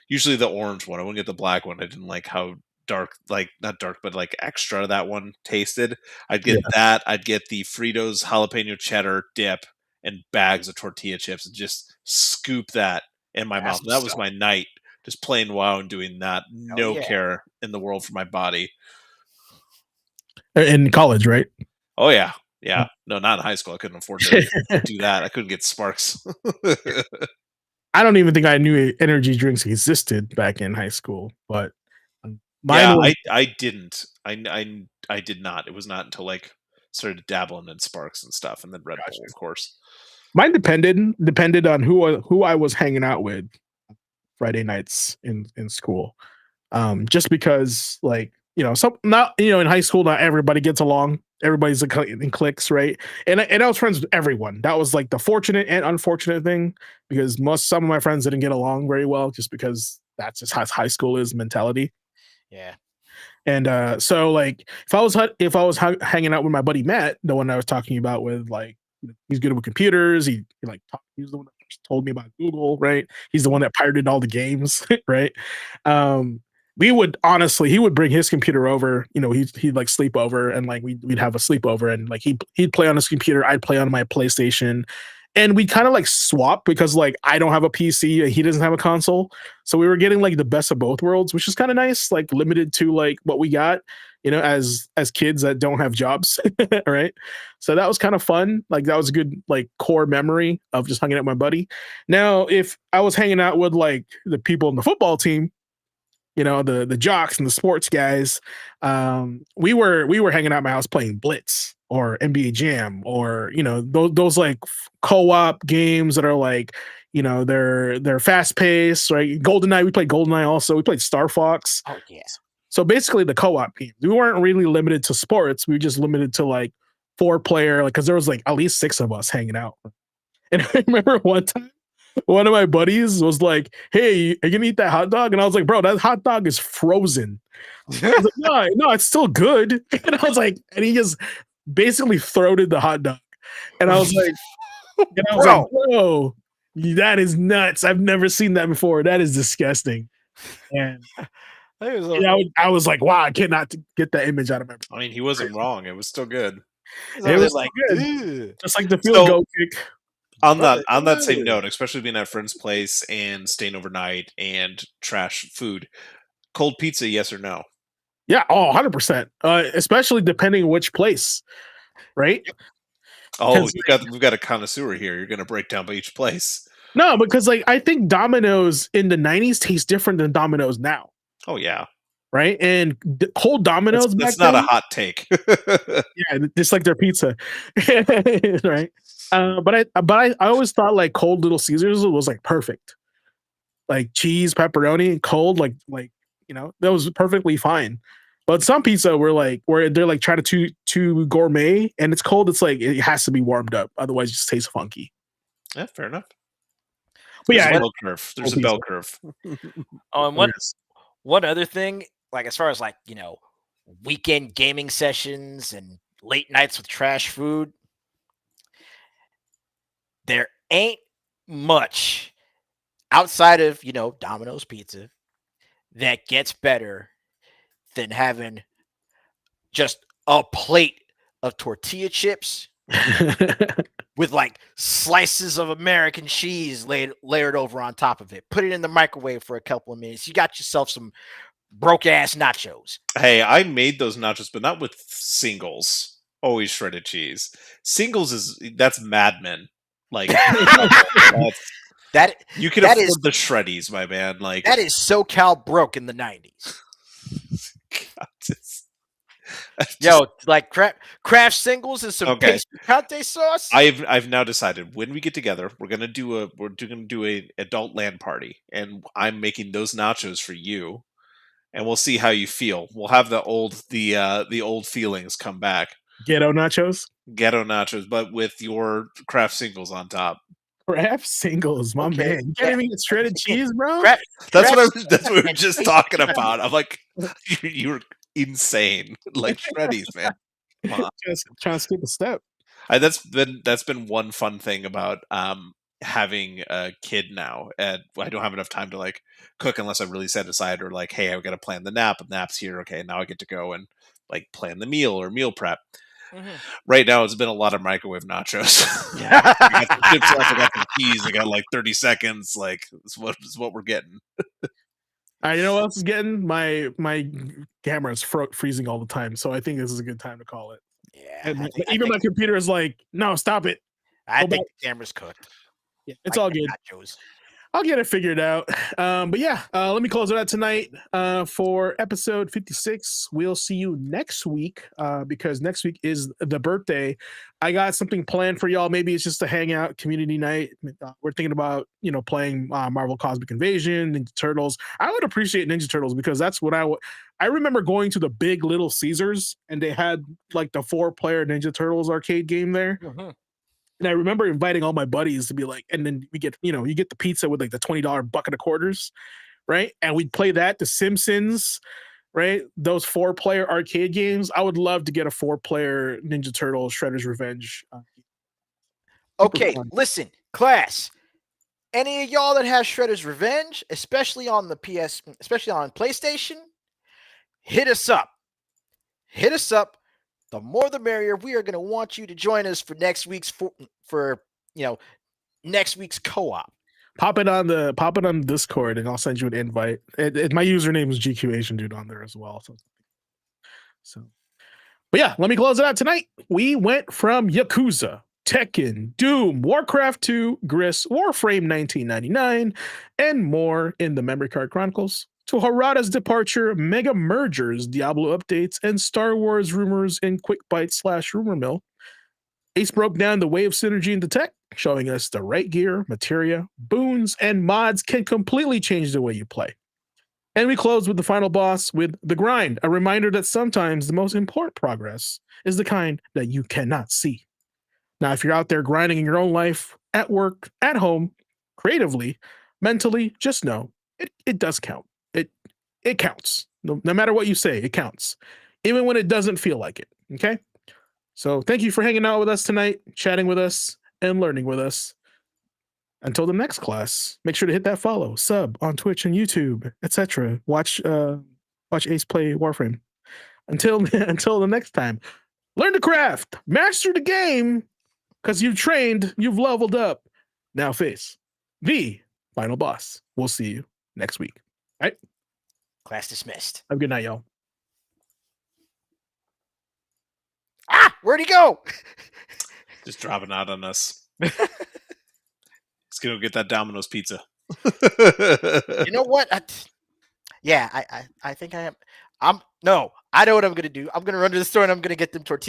usually the orange one. I wouldn't get the black one. I didn't like how dark, like not dark, but like extra that one tasted. I'd get that. I'd get the Fritos jalapeno cheddar dip and bags of tortilla chips and just scoop that in my mouth. That was my night. Just playing WoW and doing that. No care in the world for my body. In college, right? Oh yeah. Yeah. No, not in high school. I couldn't afford to do that. I couldn't get Sparks. I don't even think I knew energy drinks existed back in high school, but I didn't. I did not. It was not until like started dabbling in Sparks and stuff, and then Red Bull, of course. Mine depended on who I was hanging out with Friday nights in school. Just because like, in high school, not everybody gets along. Everybody's in cliques, right? And I was friends with everyone. That was like the fortunate and unfortunate thing, because some of my friends didn't get along very well, just because that's just how high school is mentality. Yeah. And so like if I was hanging out with my buddy Matt, the one I was talking about with, like, he's good with computers. He's the one that first told me about Google, right? He's the one that pirated all the games, right? He would bring his computer over. He'd like sleep over, and like we'd have a sleepover, and like he'd play on his computer, I'd play on my PlayStation, and we kind of like swap, because like I don't have a PC and he doesn't have a console, so we were getting like the best of both worlds, which is kind of nice, like limited to like what we got, as kids that don't have jobs, right? So that was kind of fun. Like that was a good like core memory of just hanging out with my buddy. Now, if I was hanging out with like the people in the football team, the jocks and the sports guys, we were hanging out at my house playing Blitz or NBA Jam, or those like co-op games that are like, they're fast paced, right? GoldenEye, we played GoldenEye also. We played Star Fox. Oh yeah. So basically the co-op games. We weren't really limited to sports. We were just limited to like 4-player, like, because there was like at least 6 of us hanging out. And I remember one time, one of my buddies was like, "Hey, are you gonna eat that hot dog?" And I was like, "Bro, that hot dog is frozen." I was like, no, it's still good. And I was like, and he just basically throated the hot dog. And I was like, "Bro, that is nuts. I've never seen that before. That is disgusting." And I was like, wow, I cannot get that image out of my brain. I mean, he wasn't wrong. It was still good. It was like good. Just like the field goal kick. On that same note, especially being at a friend's place and staying overnight and trash food, cold pizza, yes or no? Yeah, 100%. Especially depending which place, right? Oh, we've got a connoisseur here. You're going to break down by each place. No, because like I think Domino's in the 90s tastes different than Domino's now. Oh yeah, right. And cold Domino's. That's not a hot take. Yeah, just like their pizza, right? But I always thought like cold Little Caesars was like perfect, like cheese, pepperoni, cold, like that was perfectly fine. But some pizza where they're like trying to too gourmet and it's cold, it's like it has to be warmed up, otherwise it just tastes funky. Yeah, fair enough. But There's a bell curve. There's a bell curve. And one other thing, like as far as like weekend gaming sessions and late nights with trash food, there ain't much outside of, Domino's pizza that gets better than having just a plate of tortilla chips with like slices of American cheese layered over on top of it. Put it in the microwave for a couple of minutes. You got yourself some broke ass nachos. Hey, I made those nachos, but not with singles. Always shredded cheese. Singles that's Mad Men. Like that you can afford the shreddies, my man. Like that is SoCal broke in the 90s. God, Yo, like craft singles and some Okay. pasty pate sauce. I've now decided when we get together, we're gonna do a adult LAN party, and I'm making those nachos for you, and we'll see how you feel. We'll have the old feelings come back. Ghetto nachos. Ghetto nachos, but with your craft singles on top. Craft singles, my Okay, man. You can't even get shredded cheese, bro. That's craft that's what we were and just pasty talking pate. about. I'm like, you're insane, like shreddies, man. Come on. Just trying to skip a step. That's been one fun thing about having a kid now. And I don't have enough time to like cook unless I really set aside or like, hey, I've got to plan the nap. The nap's here. Okay, now I get to go and like plan the meal or meal prep. Mhm. Right now, it's been a lot of microwave nachos. I got some chips left. I got some cheese. I got like 30 seconds. Like, it's what we're getting. You know what else is getting? My camera is freezing all the time, so I think this is a good time to call it. Yeah, And I think, even my computer is like, no, stop it. I go think back. the camera's cooked. Yeah, it's Like all the good. nachos. I'll get it figured out. But yeah, let me close it out tonight for episode 56. We'll see you next week because next week is the birthday. I got something planned for y'all. Maybe it's just a hangout community night. We're thinking about, playing Marvel Cosmic Invasion, Ninja Turtles. I would appreciate Ninja Turtles because that's what I remember going to the big Little Caesars and they had like the 4-player Ninja Turtles arcade game there. Mhm. And I remember inviting all my buddies to be like, and then we get, you get the pizza with like the $20 bucket of quarters, right? And we'd play that, The Simpsons, right? Those 4-player arcade games. I would love to get a 4-player Ninja Turtle Shredder's Revenge. Okay, fun. listen, class. Any of y'all that has Shredder's Revenge, especially on the especially on PlayStation, hit us up. Hit us up. The more the merrier. We are going to want you to join us for next week's next week's co-op. Pop it on Discord, and I'll send you an invite. My username is GQ Asian Dude on there as well. So, but yeah, let me close it out tonight. We went from Yakuza, Tekken, Doom, Warcraft II, GRIS, Warframe 1999, and more in the Memory Card Chronicles, to Harada's departure, mega mergers, Diablo updates, and Star Wars rumors in quick bites / rumor mill. Ace broke down the way of synergy into tech, showing us the right gear, materia, boons, and mods can completely change the way you play. And we close with the final boss with the grind, a reminder that sometimes the most important progress is the kind that you cannot see. Now, if you're out there grinding in your own life, at work, at home, creatively, mentally, just know it does count. It counts. No matter what you say, it counts. Even when it doesn't feel like it. Okay? So thank you for hanging out with us tonight, chatting with us, and learning with us. Until the next class, make sure to hit that follow, sub on Twitch and YouTube, etc. Watch Ace play Warframe. Until the next time, learn to craft, master the game, because you've trained, you've leveled up. Now face the final boss. We'll see you next week. All right? Class dismissed. Have a good night, y'all. Where'd he go? Just dropping out on us. He's gonna get that Domino's pizza. You know what? I think I am. I know what I'm gonna do. I'm gonna run to the store and I'm gonna get them tortillas.